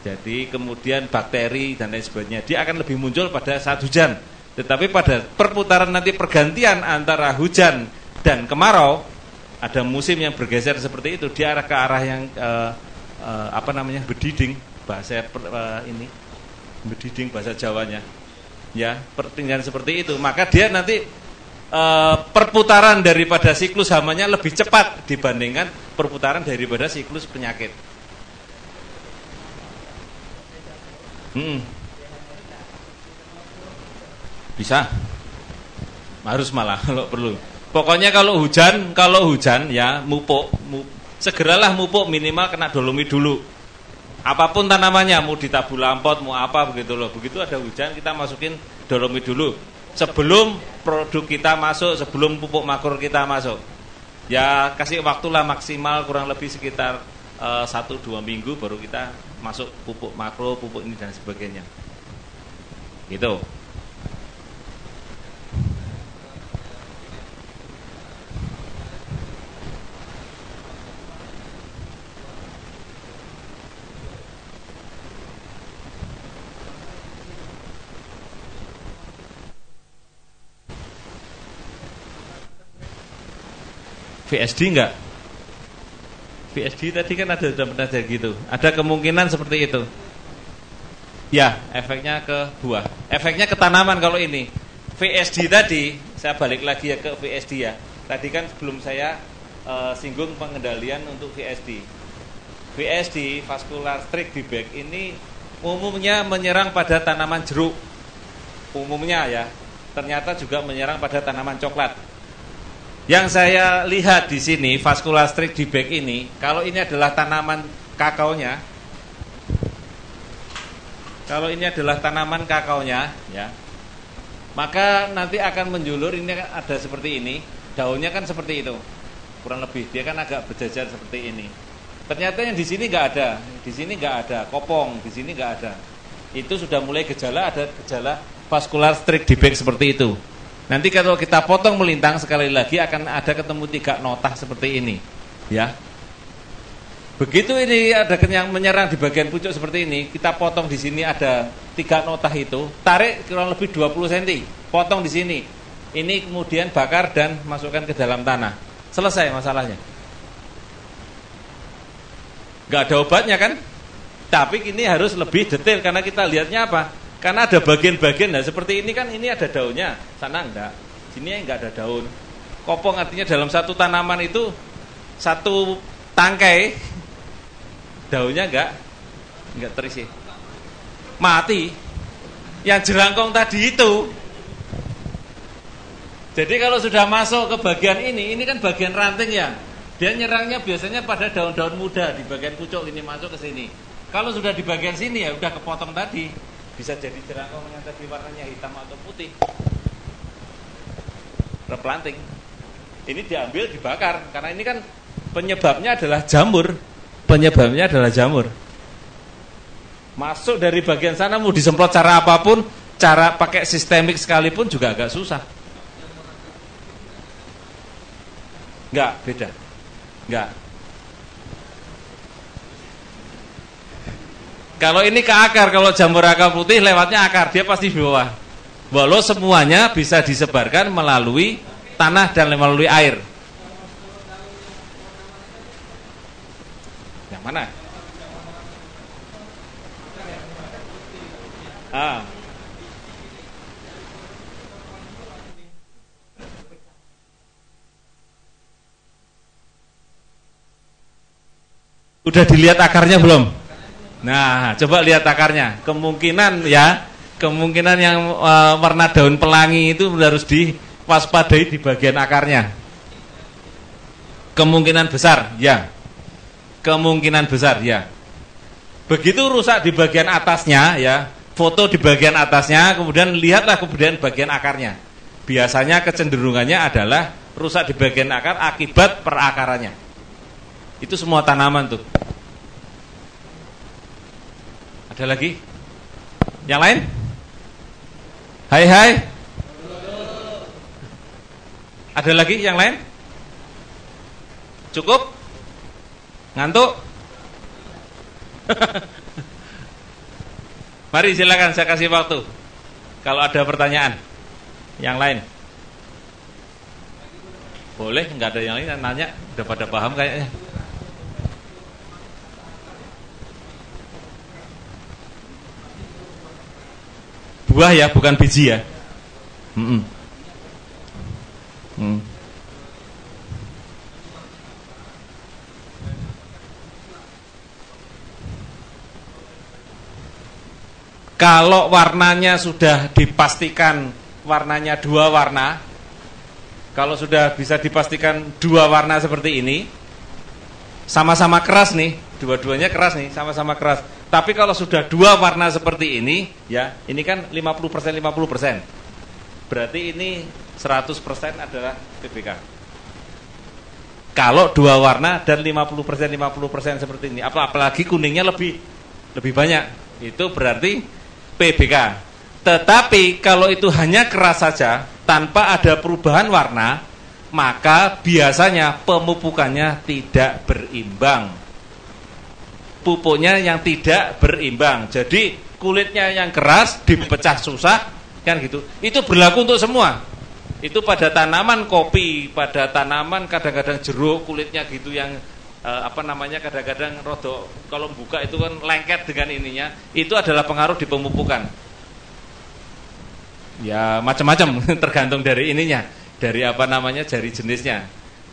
Jadi kemudian bakteri dan lain sebagainya, dia akan lebih muncul pada saat hujan. Tetapi pada perputaran nanti pergantian antara hujan dan kemarau, ada musim yang bergeser seperti itu, dia arah ke arah yang bediding, bahasa ini bediding bahasa Jawanya. Ya, pertinggian seperti itu, maka dia nanti perputaran daripada siklus hamanya lebih cepat dibandingkan perputaran daripada siklus penyakit. Bisa, harus malah kalau perlu. Pokoknya kalau hujan ya segeralah mupuk, minimal kena dolomit dulu. Apapun tanamannya, mau ditabu lampot, mau apa begitu loh. Begitu ada hujan kita masukin dolomit dulu. Sebelum produk kita masuk, sebelum pupuk makro kita masuk, ya kasih waktulah maksimal kurang lebih sekitar 1-2 minggu baru kita masuk pupuk makro, pupuk ini dan sebagainya. Gitu. VSD enggak? VSD tadi kan ada gitu. Ada kemungkinan seperti itu. Ya, efeknya ke buah. Efeknya ke tanaman kalau ini. VSD tadi, saya balik lagi ya ke VSD ya. Tadi kan sebelum saya singgung pengendalian untuk VSD. VSD, vascular streak defect, ini umumnya menyerang pada tanaman jeruk. Umumnya ya. Ternyata juga menyerang pada tanaman coklat. Yang saya lihat di sini vascular streak defect ini, kalau ini adalah tanaman kakaonya, ya, maka nanti akan menjulur. Ini ada seperti ini, daunnya kan seperti itu, kurang lebih. Dia kan agak berjajar seperti ini. Ternyata yang di sini nggak ada, di sini nggak ada kopong, di sini nggak ada. Itu sudah mulai ada gejala vascular streak defect seperti itu. Nanti kalau kita potong melintang sekali lagi akan ada ketemu 3 notah seperti ini, ya. Begitu ini ada yang menyerang di bagian pucuk seperti ini, kita potong di sini ada 3 notah itu, tarik kurang lebih 20 cm, potong di sini. Ini kemudian bakar dan masukkan ke dalam tanah. Selesai masalahnya. Gak ada obatnya kan? Tapi ini harus lebih detail karena kita lihatnya apa? Karena ada bagian-bagian, nah seperti ini kan, ini ada daunnya, sana enggak, sini enggak ada daun. Kopong artinya dalam satu tanaman itu satu tangkai daunnya enggak terisi, mati. Yang jerangkong tadi itu. Jadi kalau sudah masuk ke bagian ini kan bagian ranting ya. Dia nyerangnya biasanya pada daun-daun muda di bagian pucuk ini masuk ke sini. Kalau sudah di bagian sini ya udah kepotong tadi. Bisa jadi jerangkong yang tadi warnanya hitam atau putih, replanting. Ini diambil, dibakar. Karena ini kan penyebabnya adalah jamur. Masuk dari bagian sana mau disemprot cara apapun, cara pakai sistemik sekalipun juga agak susah. Enggak, beda. Enggak. Kalau ini ke akar, kalau jamur akar putih lewatnya akar, dia pasti di bawah. Walau semuanya bisa disebarkan melalui tanah dan melalui air. Yang mana? Udah dilihat akarnya belum? Nah, coba lihat akarnya. Kemungkinan yang warna daun pelangi itu harus diwaspadai di bagian akarnya. Kemungkinan besar, ya. Begitu rusak di bagian atasnya ya, foto di bagian atasnya, kemudian lihatlah kemudian bagian akarnya. Biasanya kecenderungannya adalah rusak di bagian akar akibat perakarannya. Itu semua tanaman tuh. Ada lagi? Yang lain? Hai. Ada lagi yang lain? Cukup? Ngantuk? Mari silakan saya kasih waktu. Kalau ada pertanyaan. Yang lain? Boleh, nggak ada yang lain nanya, udah pada paham kayaknya. Buah ya, bukan biji ya. Kalau warnanya sudah dipastikan warnanya dua warna, kalau sudah bisa dipastikan dua warna seperti ini, sama-sama keras nih, dua-duanya keras nih, sama-sama keras. Tapi kalau sudah dua warna seperti ini, ya, ini kan 50% 50%. Berarti ini 100% adalah PBK. Kalau dua warna dan 50% 50% seperti ini, apalagi kuningnya lebih banyak, itu berarti PBK. Tetapi kalau itu hanya keras saja tanpa ada perubahan warna, maka biasanya pemupukannya tidak berimbang. Pupuknya yang tidak berimbang. Jadi kulitnya yang keras dipecah susah, kan gitu. Itu berlaku untuk semua. Itu pada tanaman kopi, pada tanaman kadang-kadang jeruk kulitnya gitu yang kadang-kadang rodok kalau buka itu kan lengket dengan ininya, itu adalah pengaruh di pemupukan. Ya macam-macam tergantung dari ininya, dari dari jenisnya.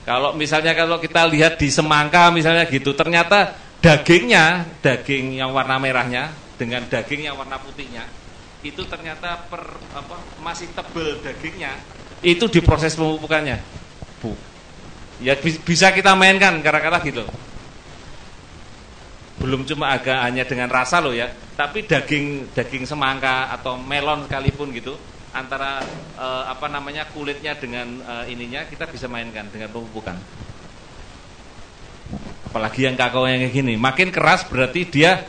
Kalau misalnya kalau kita lihat di semangka misalnya gitu, ternyata daging yang warna merahnya dengan daging yang warna putihnya itu ternyata masih tebal dagingnya, itu diproses pemupukannya. Ya bisa kita mainkan kata-kata gitu. Belum cuma hanya dengan rasa loh ya, tapi daging semangka atau melon sekalipun gitu, antara kulitnya dengan ininya kita bisa mainkan dengan pemupukan. Apalagi yang kakao yang kayak gini, makin keras berarti dia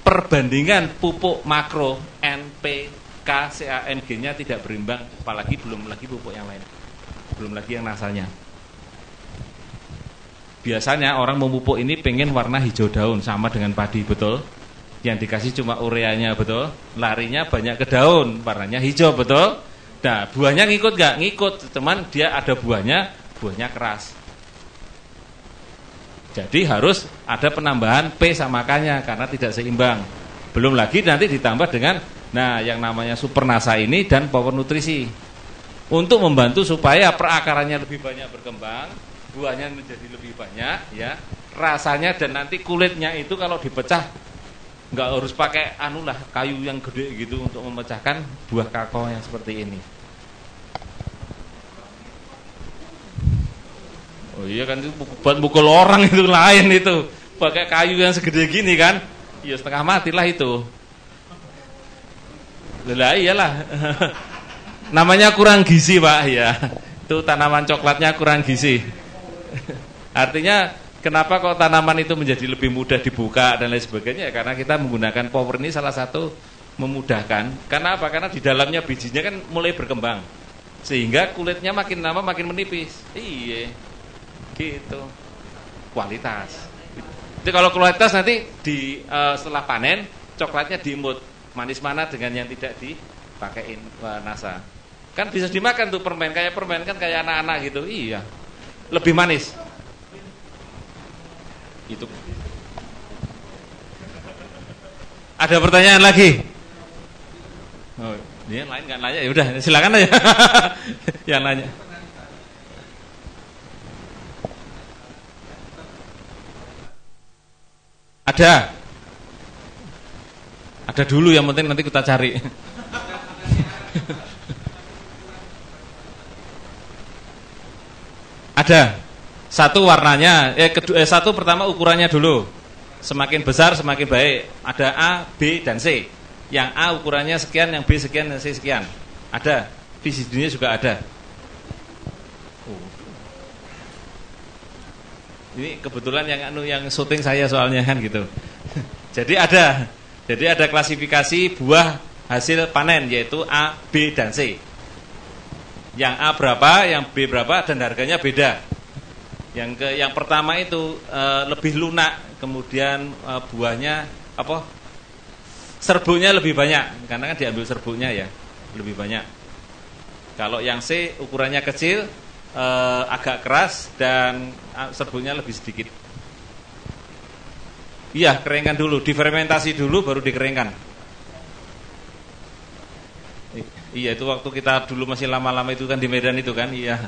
perbandingan pupuk makro NPK CAMG-nya tidak berimbang, apalagi belum lagi pupuk yang lain. Belum lagi yang nasalnya. Biasanya orang memupuk ini pengen warna hijau daun, sama dengan padi, betul? Yang dikasih cuma ureanya, betul? Larinya banyak ke daun, warnanya hijau, betul? Nah, buahnya ngikut gak? Ngikut, cuman dia ada buahnya keras. Jadi harus ada penambahan P sama K-nya karena tidak seimbang. Belum lagi nanti ditambah dengan yang namanya supernasa ini dan power nutrisi. Untuk membantu supaya perakarannya lebih banyak berkembang, buahnya menjadi lebih banyak, ya, rasanya dan nanti kulitnya itu kalau dipecah nggak harus pakai kayu yang gede gitu untuk memecahkan buah kakao yang seperti ini. Oh iya kan, itu buat mukul orang itu lain itu, pakai kayu yang segede gini kan, ya setengah matilah itu. Lah iyalah. Namanya kurang gizi Pak ya. Itu tanaman coklatnya kurang gizi. Artinya kenapa kok tanaman itu menjadi lebih mudah dibuka dan lain sebagainya, karena kita menggunakan power ini salah satu memudahkan. Karena apa? Karena di dalamnya bijinya kan mulai berkembang, sehingga kulitnya makin lama makin menipis. Iya, gitu. Kualitas. Jadi kalau kualitas nanti setelah panen coklatnya diimut, manis mana dengan yang tidak dipakein nasa. Kan bisa dimakan tuh permen kan kayak anak-anak gitu. Iya. Lebih manis. Itu. Ada pertanyaan lagi? Oh, dia lain enggak nanya, ya udah silakan aja. Yang nanya. Ada dulu, yang penting nanti kita cari. Ada. Satu warnanya, satu pertama ukurannya dulu. Semakin besar semakin baik. Ada A, B, dan C. Yang A ukurannya sekian, yang B sekian, dan C sekian. Ada. VCD-nya juga ada. Ini kebetulan yang syuting saya soalnya kan gitu. Jadi ada klasifikasi buah hasil panen yaitu A, B, dan C. Yang A berapa, yang B berapa, dan harganya beda. Yang pertama itu lebih lunak, kemudian buahnya serbuknya lebih banyak karena kan diambil serbuknya ya, lebih banyak. Kalau yang C ukurannya kecil, agak keras dan serbuknya lebih sedikit. Iya, keringkan dulu, difermentasi dulu baru dikeringkan. Iya, itu waktu kita dulu masih lama-lama itu kan di Medan itu kan, iya.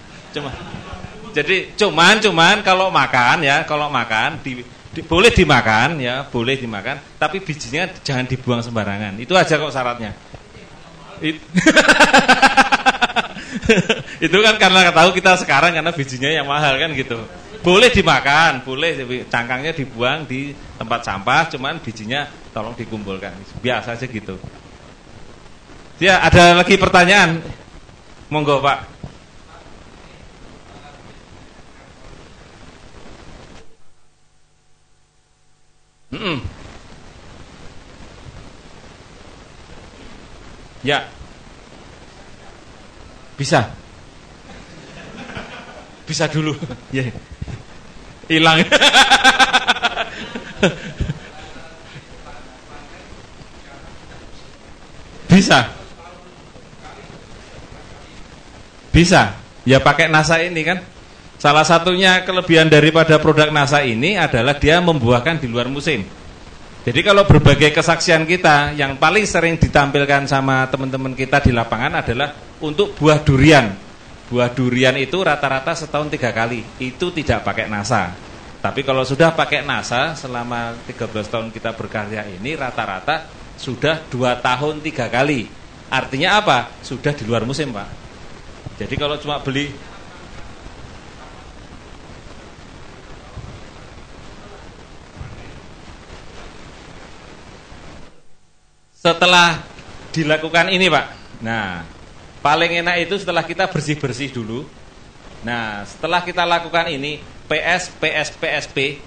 Cuman kalau makan ya, boleh dimakan ya, boleh dimakan, tapi bijinya jangan dibuang sembarangan. Itu aja kok syaratnya. Itu kan karena tahu kita sekarang karena bijinya yang mahal kan gitu. Boleh dimakan, boleh cangkangnya dibuang di tempat sampah, cuman bijinya tolong dikumpulkan. Biasa aja gitu. Ya, ada lagi pertanyaan? Monggo, Pak. Ya. Bisa. Bisa dulu. Ya. Hilang. Bisa. Bisa. Ya pakai NASA ini kan. Salah satunya kelebihan daripada produk NASA ini adalah dia membuahkan di luar musim. Jadi kalau berbagai kesaksian kita yang paling sering ditampilkan sama teman-teman kita di lapangan adalah untuk buah durian. Buah durian itu rata-rata setahun 3 kali. Itu tidak pakai NASA. Tapi kalau sudah pakai NASA selama 13 tahun kita berkarya ini rata-rata sudah 2 tahun 3 kali. Artinya apa? Sudah di luar musim, Pak. Jadi kalau cuma beli setelah dilakukan ini, Pak. Nah, paling enak itu setelah kita bersih-bersih dulu. Nah, setelah kita lakukan ini PS, PSP.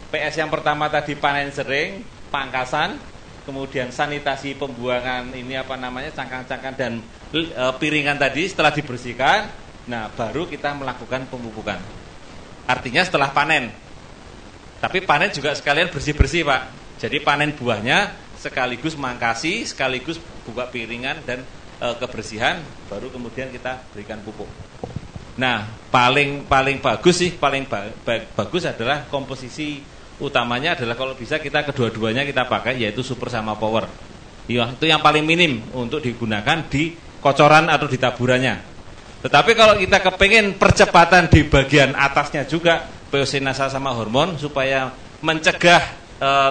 PS yang pertama tadi panen sering, pangkasan, kemudian sanitasi pembuangan ini cangkang-cangkang dan piringan tadi setelah dibersihkan. Nah, baru kita melakukan pemupukan. Artinya setelah panen. Tapi panen juga sekalian bersih-bersih, Pak. Jadi panen buahnya sekaligus mangkasi, sekaligus buka piringan dan kebersihan, baru kemudian kita berikan pupuk. Nah, paling bagus sih, bagus adalah komposisi utamanya adalah kalau bisa kita kedua-duanya kita pakai, yaitu super sama power. Ya, itu yang paling minim untuk digunakan di kocoran atau di taburannya. Tetapi kalau kita kepengen percepatan di bagian atasnya juga, P-Osinasa sama hormon supaya mencegah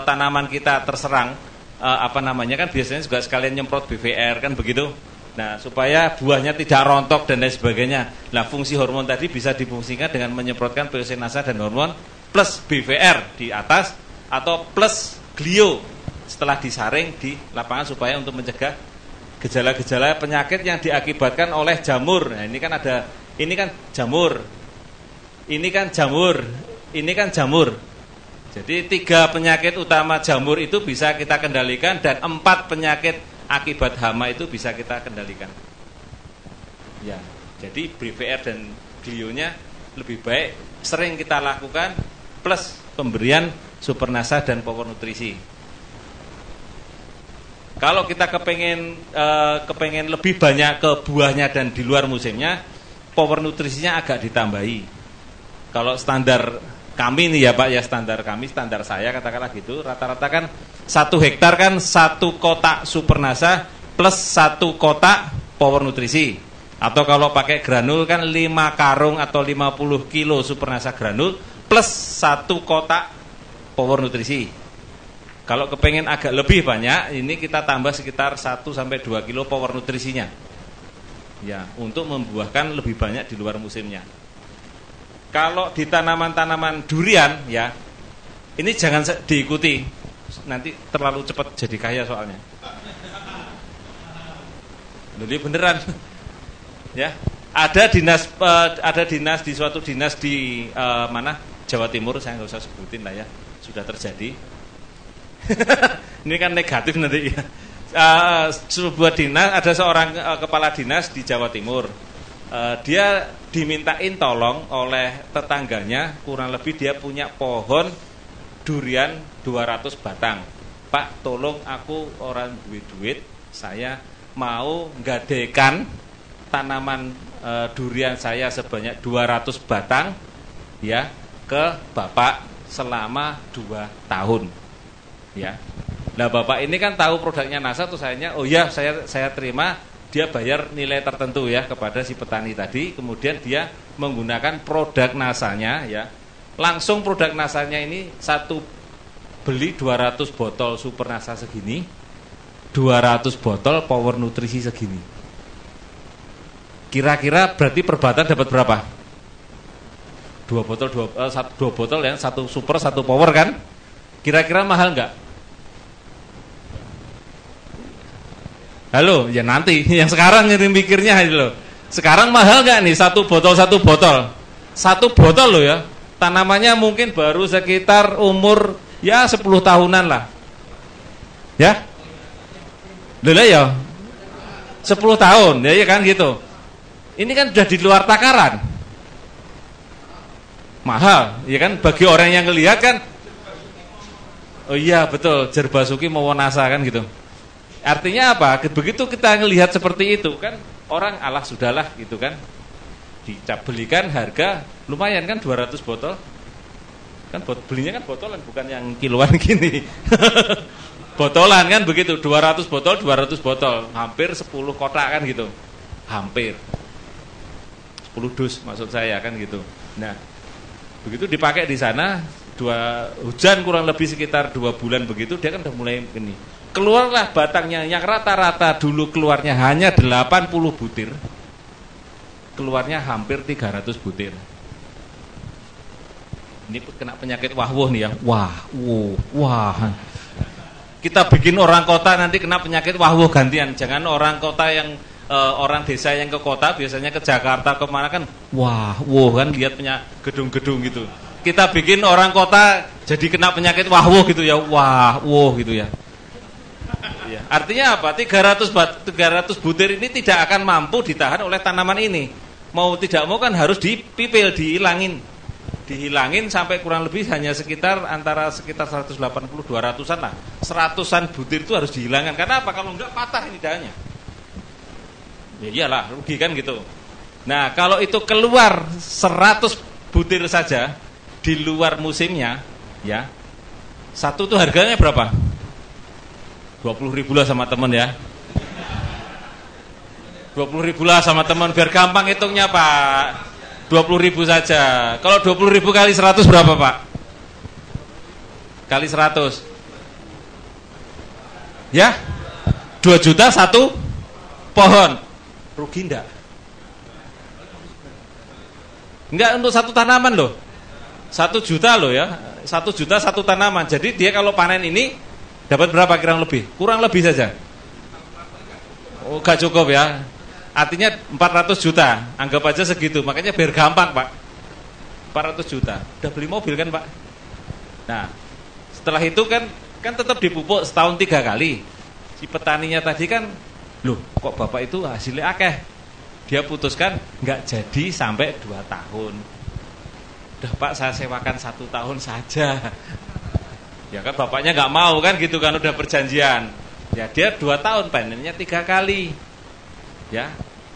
tanaman kita terserang kan biasanya juga sekalian nyemprot BVR kan begitu. Nah, supaya buahnya tidak rontok dan lain sebagainya. Nah, fungsi hormon tadi bisa difungsikan dengan menyemprotkan P-Osinasa dan hormon plus BVR di atas atau plus glio setelah disaring di lapangan supaya untuk mencegah gejala-gejala penyakit yang diakibatkan oleh jamur. Nah, ini kan jamur. Ini kan jamur. Jadi 3 penyakit utama jamur itu bisa kita kendalikan dan 4 penyakit akibat hama itu bisa kita kendalikan. Ya, jadi BVR dan glionya lebih baik sering kita lakukan plus pemberian supernasa dan power nutrisi. Kalau kita kepengen lebih banyak ke buahnya dan di luar musimnya, power nutrisinya agak ditambahi. Kalau standar kami nih ya Pak ya, standar saya katakanlah gitu, rata-rata kan 1 hektar kan 1 kotak supernasa plus 1 kotak power nutrisi. Atau kalau pakai granul kan 5 karung atau 50 kilo supernasa granul plus 1 kotak power nutrisi. Kalau kepengen agak lebih banyak, ini kita tambah sekitar 1-2 kilo power nutrisinya. Ya, untuk membuahkan lebih banyak di luar musimnya. Kalau di tanaman-tanaman durian ya, Ini jangan diikuti, nanti terlalu cepat jadi kaya soalnya. Jadi beneran, ya. Ada dinas di suatu dinas di mana Jawa Timur, saya nggak usah sebutin lah ya, sudah terjadi. Ini kan negatif nanti ya. Sebuah dinas, ada seorang kepala dinas di Jawa Timur. Dia dimintain tolong oleh tetangganya, kurang lebih dia punya pohon durian 200 batang. Pak, tolong aku orang duit, saya mau nggadekan tanaman durian saya sebanyak 200 batang ya ke Bapak selama 2 tahun. Ya. Nah, Bapak ini kan tahu produknya NASA, terus oh ya saya terima. Dia bayar nilai tertentu ya kepada si petani tadi, kemudian dia menggunakan produk NASA-nya ya. Langsung produk NASA-nya ini beli 200 botol Super NASA segini, 200 botol Power Nutrisi segini. Kira-kira berarti per batang dapat berapa? 2 botol ya, 1 Super, 1 Power kan? Kira-kira mahal enggak? Halo, ya nanti. Yang sekarang ini mikirnya loh. Sekarang mahal enggak nih 1 botol? 1 botol loh ya. Tanamannya mungkin baru sekitar umur ya 10 tahunan lah. Ya? Loh ya. 10 tahun, ya kan gitu. Ini kan sudah di luar takaran. Mahal, ya kan, bagi orang yang ngelihat kan. Oh iya, betul, Jerbasuki mau NASA kan gitu. Artinya apa? Begitu kita ngelihat seperti itu kan, orang alah sudahlah gitu kan. Belikan harga lumayan kan 200 botol. Kan belinya kan botolan, bukan yang kiloan gini. Botolan kan begitu, 200 botol, hampir 10 kotak kan gitu. Hampir 10 dus maksud saya kan gitu. Nah, begitu dipakai di sana, hujan kurang lebih sekitar 2 bulan begitu, dia kan udah mulai gini. Keluarlah batangnya yang rata-rata dulu keluarnya hanya 80 butir. Keluarnya hampir 300 butir. Ini kena penyakit wahwuh nih ya. Wah. Kita bikin orang kota nanti kena penyakit wahwuh gantian. Jangan orang kota yang orang desa yang ke kota, biasanya ke Jakarta kemana kan, kan lihat punya gedung-gedung gitu. Kita bikin orang kota jadi kena penyakit wahwuh gitu ya, gitu ya. Ya. Artinya apa? 300 butir ini tidak akan mampu ditahan oleh tanaman ini. Mau tidak mau kan harus dipipil, dihilangin sampai kurang lebih hanya sekitar 180-200an lah. 100an butir itu harus dihilangkan. Karena apa? Kalau enggak patah ini dahannya. Ya iyalah, rugi kan gitu. Nah, kalau itu keluar 100 butir saja di luar musimnya, ya. Satu tuh harganya berapa? 20.000 lah sama temen ya. 20.000 lah sama temen, biar gampang hitungnya Pak. 20.000 saja. Kalau 20.000 kali 100 berapa Pak? Kali 100. Ya? 2 juta satu pohon. Rugi enggak? Enggak, untuk satu tanaman loh. 1 juta loh ya. 1 juta satu tanaman. Jadi dia kalau panen ini dapat berapa kurang lebih? Kurang lebih saja. Oh, enggak cukup ya. Artinya 400 juta. Anggap aja segitu. Makanya biar gampang Pak. 400 juta. Udah beli mobil kan Pak? Nah, setelah itu kan tetap dipupuk setahun 3 kali. Si petaninya tadi kan, loh kok Bapak itu hasilnya akeh. Dia putuskan enggak jadi sampai 2 tahun. Udah Pak, saya sewakan 1 tahun saja. Ya kan bapaknya enggak mau kan gitu kan, udah perjanjian. Ya dia 2 tahun, panennya 3 kali. Ya,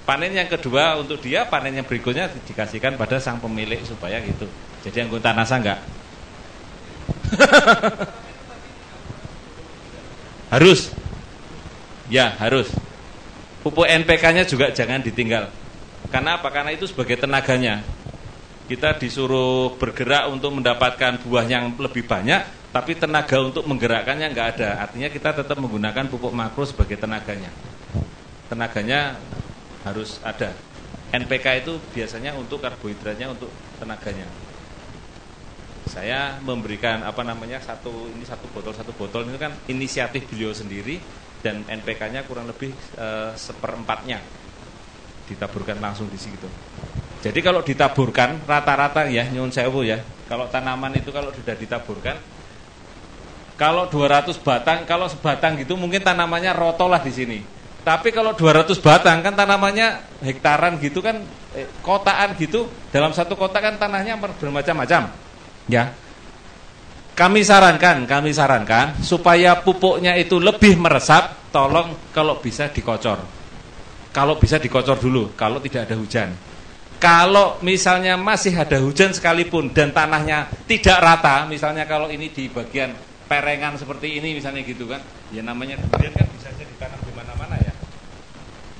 panen yang kedua untuk dia, panen yang berikutnya dikasihkan pada sang pemilik supaya gitu. Jadi anggota NASA enggak? Harus. Ya, harus. Pupuk NPK-nya juga jangan ditinggal. Karena apa? Karena itu sebagai tenaganya. Kita disuruh bergerak untuk mendapatkan buah yang lebih banyak, tapi tenaga untuk menggerakkannya enggak ada. Artinya kita tetap menggunakan pupuk makro sebagai tenaganya. Tenaganya harus ada. NPK itu biasanya untuk karbohidratnya, untuk tenaganya. Saya memberikan satu botol ini kan inisiatif beliau sendiri dan NPK-nya kurang lebih seperempatnya ditaburkan langsung di situ. Jadi kalau ditaburkan rata-rata ya nyun sewu ya, kalau tanaman itu kalau sudah ditaburkan, kalau 200 batang, kalau sebatang gitu mungkin tanamannya roto lah di sini. Tapi kalau 200 batang kan tanamannya hektaran gitu kan, kotaan gitu, dalam satu kota kan tanahnya bermacam-macam. Ya, kami sarankan supaya pupuknya itu lebih meresap, tolong kalau bisa dikocor. Kalau bisa dikocor dulu, kalau tidak ada hujan. Kalau misalnya masih ada hujan sekalipun dan tanahnya tidak rata, misalnya kalau ini di bagian perengan seperti ini misalnya gitu kan, ya namanya durian kan bisa saja ditanam di mana-mana ya.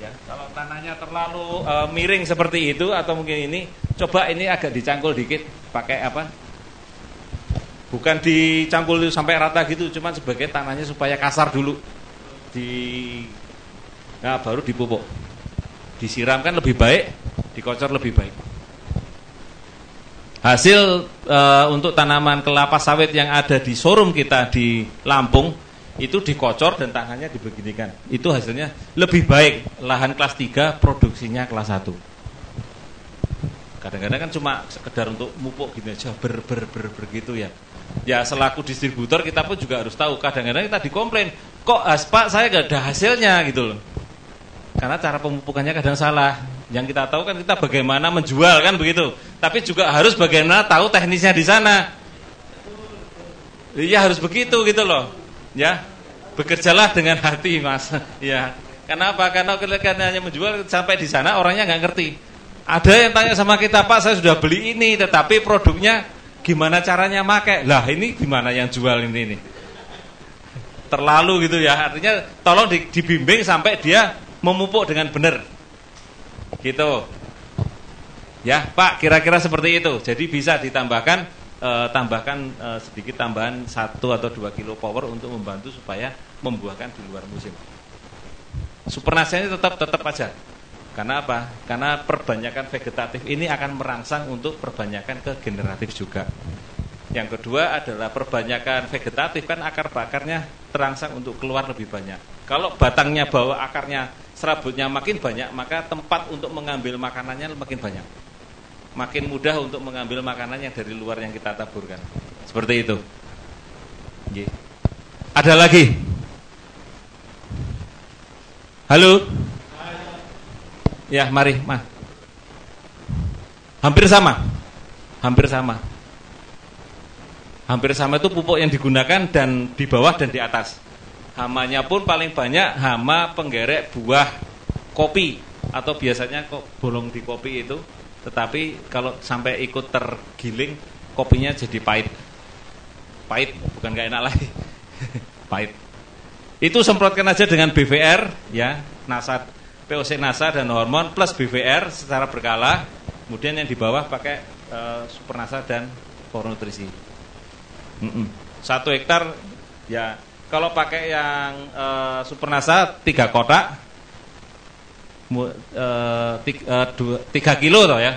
Ya, kalau tanahnya terlalu miring seperti itu atau mungkin ini, coba ini agak dicangkul dikit, pakai apa? Bukan dicangkul sampai rata gitu, cuman sebagai tanahnya supaya kasar dulu. Nah, baru dipupuk. Disiramkan lebih baik, dikocor lebih baik. Hasil untuk tanaman kelapa sawit yang ada di showroom kita di Lampung itu dikocor dan tangannya dibeginikan. Itu hasilnya lebih baik. Lahan kelas 3, produksinya kelas 1. Kadang-kadang kan cuma sekedar untuk mupuk gitu aja begitu ya. Ya selaku distributor kita pun juga harus tahu. Kadang-kadang kita dikomplain, kok Pak saya gak ada hasilnya gitu loh. Karena cara pemupukannya kadang salah. Yang kita tahu kan kita bagaimana menjual kan begitu. Tapi juga harus bagaimana tahu teknisnya di sana. Iya harus begitu gitu loh. Ya, bekerjalah dengan hati Mas. Ya, kenapa? Karena hanya menjual sampai di sana orangnya nggak ngerti. Ada yang tanya sama kita, Pak saya sudah beli ini, tetapi produknya gimana caranya make? Lah ini gimana yang jual ini? Terlalu gitu ya. Artinya tolong dibimbing sampai dia memupuk dengan benar. Gitu. Ya, Pak, kira-kira seperti itu. Jadi bisa ditambahkan sedikit tambahan 1 atau 2 kilo power untuk membantu supaya membuahkan di luar musim. Supernasanya tetap aja. Karena apa? Karena perbanyakan vegetatif ini akan merangsang untuk perbanyakan ke generatif juga. Yang kedua adalah perbanyakan vegetatif kan akar-bakarnya terangsang untuk keluar lebih banyak. Kalau batangnya bawah, akarnya serabutnya makin banyak, maka tempat untuk mengambil makanannya makin banyak. Makin mudah untuk mengambil makanan yang dari luar yang kita taburkan. Seperti itu. Ada lagi? Halo? Ya, mari, Mas. Hampir sama. Hampir sama itu pupuk yang digunakan dan di bawah dan di atas. Hamanya pun paling banyak hama penggerek buah kopi atau biasanya kok bolong di kopi itu. Tetapi kalau sampai ikut tergiling, kopinya jadi pahit. Pahit, bukan gak enak lagi. Pahit. Itu semprotkan aja dengan BVR ya, nasat POC Nasa dan hormon plus BVR secara berkala. Kemudian yang di bawah pakai Super Nasa dan Power Nutrisi. 1 hektar ya kalau pakai yang Super Nasa 3 kotak 3 kilo toh ya.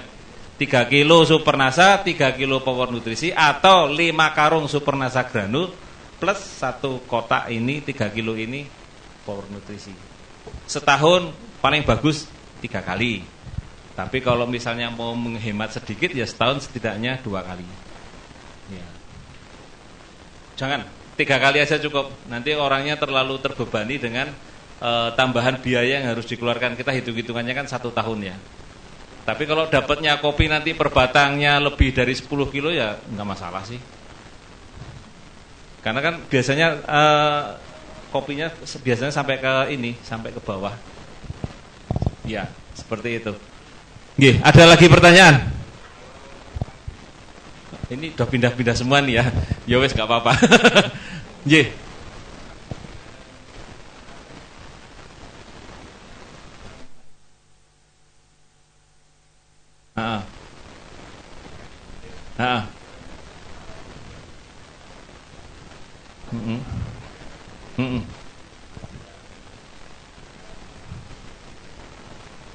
3 kilo Super Nasa, 3 kilo Power Nutrisi atau 5 karung Super Nasa granul plus 1 kotak ini 3 kilo ini Power Nutrisi. Setahun paling bagus 3 kali. Tapi kalau misalnya mau menghemat sedikit ya setahun setidaknya 2 kali. Ya. Jangan 3 kali aja cukup. Nanti orangnya terlalu terbebani dengan tambahan biaya yang harus dikeluarkan. Kita hitung-hitungannya kan 1 tahun ya. Tapi kalau dapatnya kopi nanti per batangnya lebih dari 10 kilo ya enggak masalah sih. Karena kan biasanya kopinya biasanya sampai ke ini, sampai ke bawah. Ya, seperti itu. Nggih, ada lagi pertanyaan? Ini udah pindah-pindah semua nih ya. Ya wes enggak apa-apa. Nggih. Heeh. Heeh. Heeh. Heeh.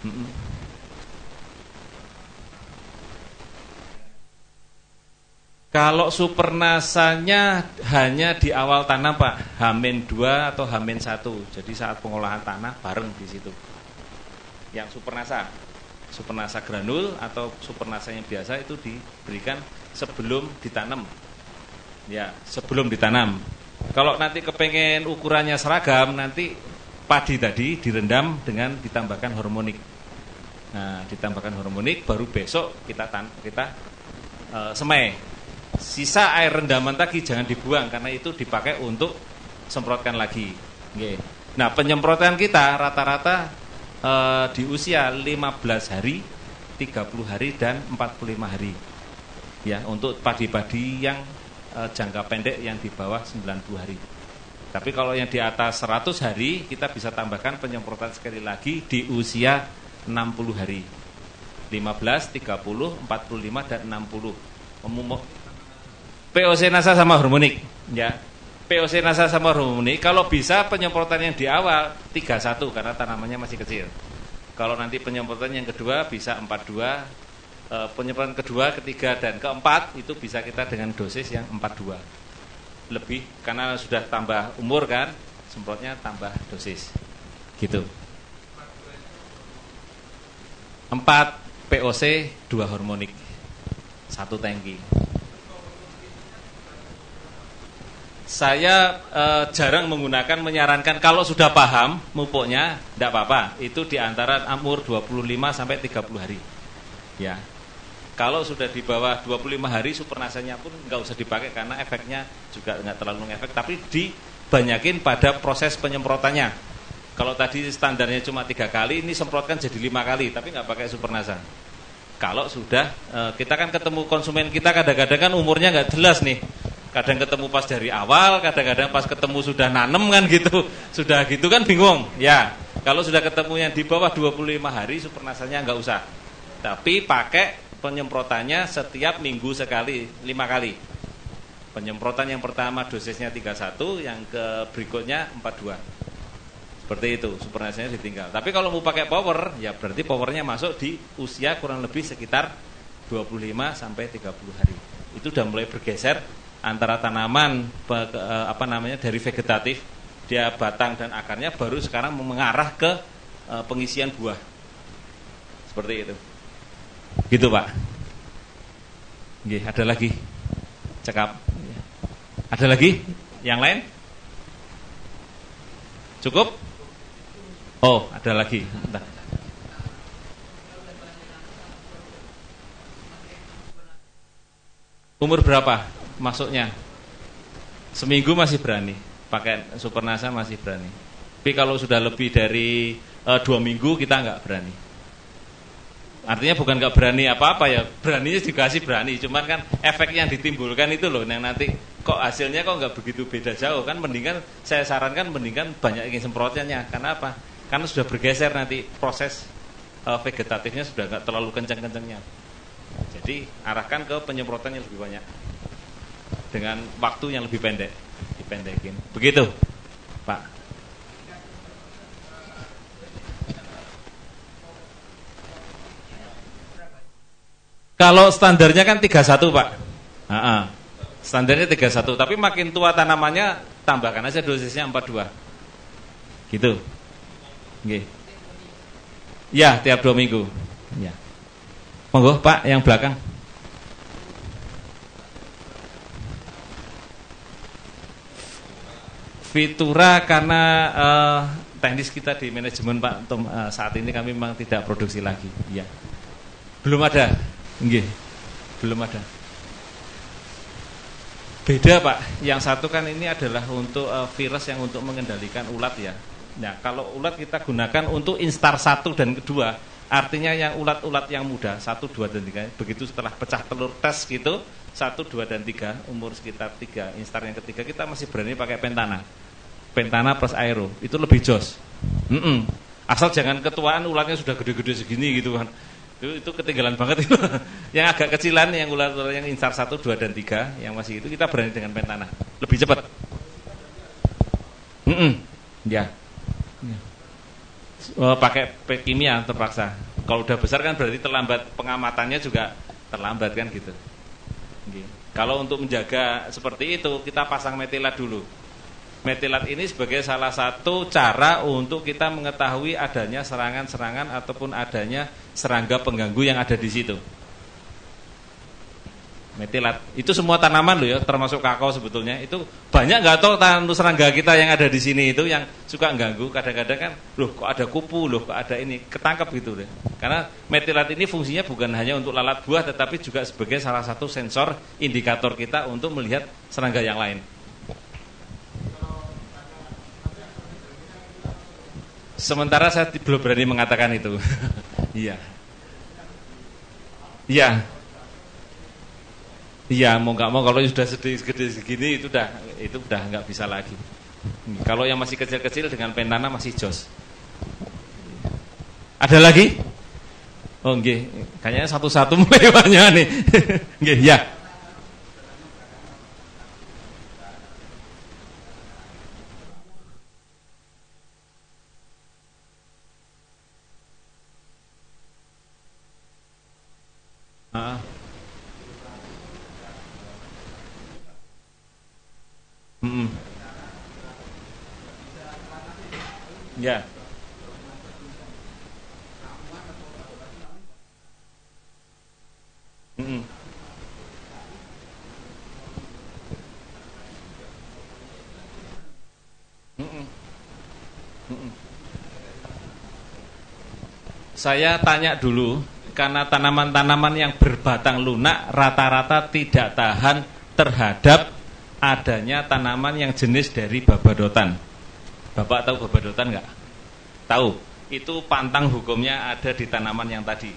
Heeh. Kalau supernasanya hanya di awal tanam Pak, H-2 atau H-1. Jadi saat pengolahan tanah bareng di situ. Yang supernasa granul atau supernasa yang biasa itu diberikan sebelum ditanam. Ya, sebelum ditanam. Kalau nanti kepengen ukurannya seragam, nanti padi tadi direndam dengan ditambahkan hormonik. Nah, ditambahkan hormonik baru besok kita semai. Sisa air rendaman tadi jangan dibuang karena itu dipakai untuk semprotkan lagi. Oke. Nah, penyemprotan kita rata-rata di usia 15 hari, 30 hari dan 45 hari. Ya, untuk padi-padi yang jangka pendek yang di bawah 90 hari. Tapi kalau yang di atas 100 hari kita bisa tambahkan penyemprotan sekali lagi di usia 60 hari. 15, 30, 45 dan 60. POC nasa sama hormonik, ya. POC nasa sama hormonik. Kalau bisa penyemprotan yang di awal 31 karena tanamannya masih kecil. Kalau nanti penyemprotan yang kedua bisa 42. Penyemprotan kedua, ketiga dan keempat itu bisa kita dengan dosis yang 42. Lebih karena sudah tambah umur kan, semprotnya tambah dosis. Gitu. 4 POC, 2 hormonik. 1 tangki. Saya jarang menyarankan kalau sudah paham pupuknya tidak apa-apa. Itu di antara umur 25 sampai 30 hari. Ya. Kalau sudah di bawah 25 hari supernasanya pun enggak usah dipakai karena efeknya juga enggak terlalu ngefek, tapi dibanyakin pada proses penyemprotannya. Kalau tadi standarnya cuma 3 kali, ini semprotkan jadi 5 kali, tapi enggak pakai supernasa. Kalau sudah kita kan ketemu konsumen kita kadang-kadang kan umurnya enggak jelas nih. Kadang ketemu pas dari awal, kadang-kadang pas ketemu sudah nanem kan gitu. Sudah gitu kan bingung. Ya, kalau sudah ketemu yang di bawah 25 hari supernasanya enggak usah. Tapi pakai penyemprotannya setiap minggu sekali, 5 kali. Penyemprotan yang pertama dosisnya 31, yang ke berikutnya 42. Seperti itu, supernasanya ditinggal. Tapi kalau mau pakai power, ya berarti powernya masuk di usia kurang lebih sekitar 25 sampai 30 hari. Itu udah mulai bergeser antara tanaman dari vegetatif, dia batang dan akarnya baru sekarang mengarah ke pengisian buah. Seperti itu. Gitu Pak. Nggih, ada lagi. Cekap. Ada lagi? Yang lain? Cukup? Oh, ada lagi. Bentar. Umur berapa masuknya? Seminggu masih berani. Pakai supernasa masih berani. Tapi kalau sudah lebih dari 2 minggu kita nggak berani. Artinya bukan nggak berani apa-apa ya, beraninya dikasih berani, cuman kan efek yang ditimbulkan itu loh, yang nanti kok hasilnya kok nggak begitu beda jauh kan, mendingan saya sarankan mendingan banyak yang semprotnya. Karena apa? Karena sudah bergeser nanti proses vegetatifnya sudah nggak terlalu kencang-kencangnya. Jadi arahkan ke penyemprotan yang lebih banyak dengan waktu yang lebih pendek, dipendekin. Begitu, Pak. Kalau standarnya kan 31 Pak. Standarnya 31, tapi makin tua tanamannya tambahkan aja dosisnya 42. Gitu. Nggih. Ya, tiap 2 minggu. Ya. Monggo Pak yang belakang. Fitura karena teknis kita di manajemen Pak saat ini kami memang tidak produksi lagi. Ya. Belum ada. Nggih, belum ada. Beda Pak, yang satu kan ini adalah untuk virus yang untuk mengendalikan ulat ya. Nah kalau ulat kita gunakan untuk instar 1 dan 2, artinya yang ulat-ulat yang muda 1, 2 dan 3, begitu setelah pecah telur tes gitu 1, 2 dan 3, umur sekitar 3, instar yang ketiga kita masih berani pakai pentana. Pentana plus aero, itu lebih jos. Asal jangan ketuaan ulatnya sudah gede-gede segini gitu kan. Itu ketinggalan banget itu. Yang agak kecilan, yang ular-ular yang instar 1, 2 dan 3 yang masih itu kita berani dengan pentana. Lebih cepat. Ya. Pakai kimia terpaksa. Kalau udah besar kan berarti terlambat, pengamatannya juga terlambat kan gitu. Nggih. Kalau untuk menjaga seperti itu, kita pasang metilat dulu. Metilat ini sebagai salah satu cara untuk kita mengetahui adanya serangan-serangan ataupun adanya serangga pengganggu yang ada di situ. Metilat itu semua tanaman loh ya, termasuk kakao sebetulnya. Itu banyak nggak tahu serangga kita yang ada di sini itu yang suka ganggu. Kadang-kadang kan, loh kok ada kupu, loh kok ada ini, ketangkep gitu deh. Karena metilat ini fungsinya bukan hanya untuk lalat buah, tetapi juga sebagai salah satu sensor indikator kita untuk melihat serangga yang lain. Sementara saya belum berani mengatakan itu. Iya. Iya. Iya, mau nggak mau kalau sudah gede segini itu udah nggak bisa lagi. Kalau yang masih kecil-kecil dengan pentana masih jos. Ada lagi? Oh nggih, kayaknya satu-satu mulai banyak nih. Nggih, ya. Ya. Saya tanya dulu, karena tanaman-tanaman yang berbatang lunak rata-rata tidak tahan terhadap adanya tanaman yang jenis dari babadotan. Bapak tahu babadotan nggak? Tahu. Itu pantang hukumnya ada di tanaman yang tadi.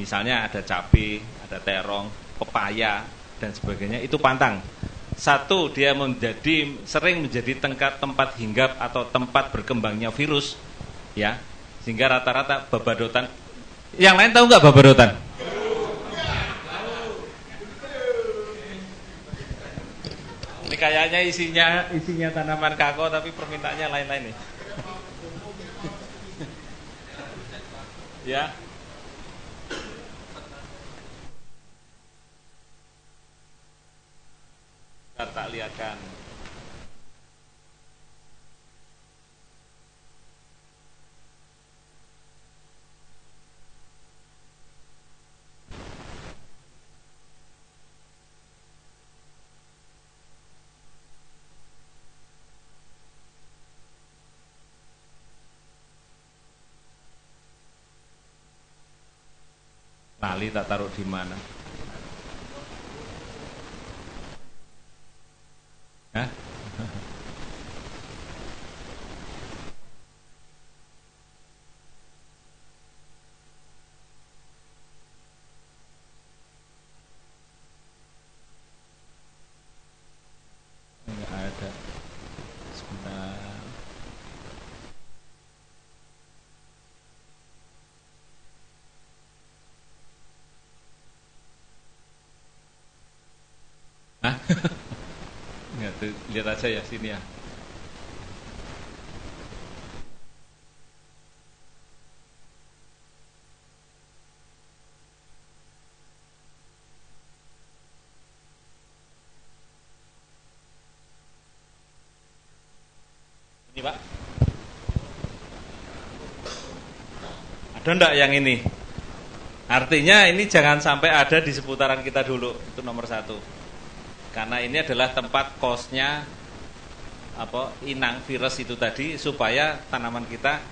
Misalnya ada cabai, ada terong, pepaya dan sebagainya, itu pantang. Satu, dia sering menjadi tempat hinggap atau tempat berkembangnya virus, ya. Sehingga rata-rata babadotan. Yang lain tahu nggak babadotan? Ini kayaknya isinya tanaman kakao tapi permintaannya lain-lain nih. Ya. Tak lihatkan. Tali tak taruh di mana? Hah? Enggak ada. Sebentar. Hah? Enggak, lihat aja ya sini ya. Ini Pak. Ada enggak yang ini? Artinya ini jangan sampai ada di seputaran kita dulu. Itu nomor satu. Karena ini adalah tempat kosnya inang virus itu tadi, supaya tanaman kita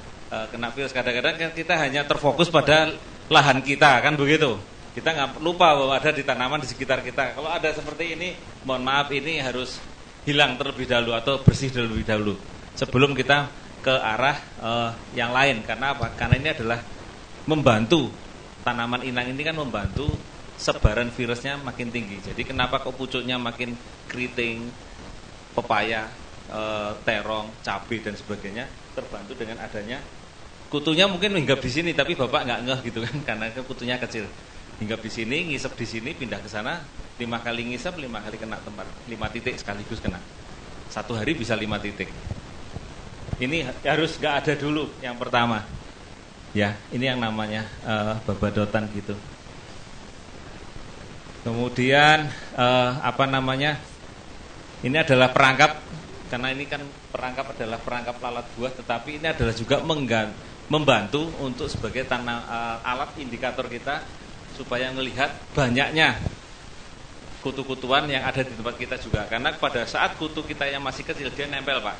kena virus. Kadang-kadang kan kita hanya terfokus pada lahan kita, kan begitu. Kita nggak lupa bahwa ada di tanaman di sekitar kita. Kalau ada seperti ini, mohon maaf, ini harus hilang terlebih dahulu atau bersih terlebih dahulu sebelum kita ke arah yang lain. Karena apa? Karena ini adalah membantu, tanaman inang ini kan membantu sebaran virusnya makin tinggi. Jadi kenapa kok pucuknya makin keriting, pepaya, terong, cabai dan sebagainya terbantu dengan adanya kutunya. Mungkin hinggap di sini tapi Bapak nggak ngeh gitu kan, karena kutunya kecil. Hinggap di sini, ngisep di sini, pindah ke sana, 5 kali ngisep, 5 kali kena tempat, 5 titik sekaligus kena. 1 hari bisa 5 titik. Ini harus nggak ada dulu yang pertama. Ya, ini yang namanya babadotan gitu. Kemudian apa namanya? Ini adalah perangkap, karena ini kan perangkap adalah perangkap lalat buah, tetapi ini adalah juga membantu untuk sebagai alat indikator kita supaya melihat banyaknya kutu-kutuan yang ada di tempat kita juga. Karena pada saat kutu kita yang masih kecil dia nempel, Pak.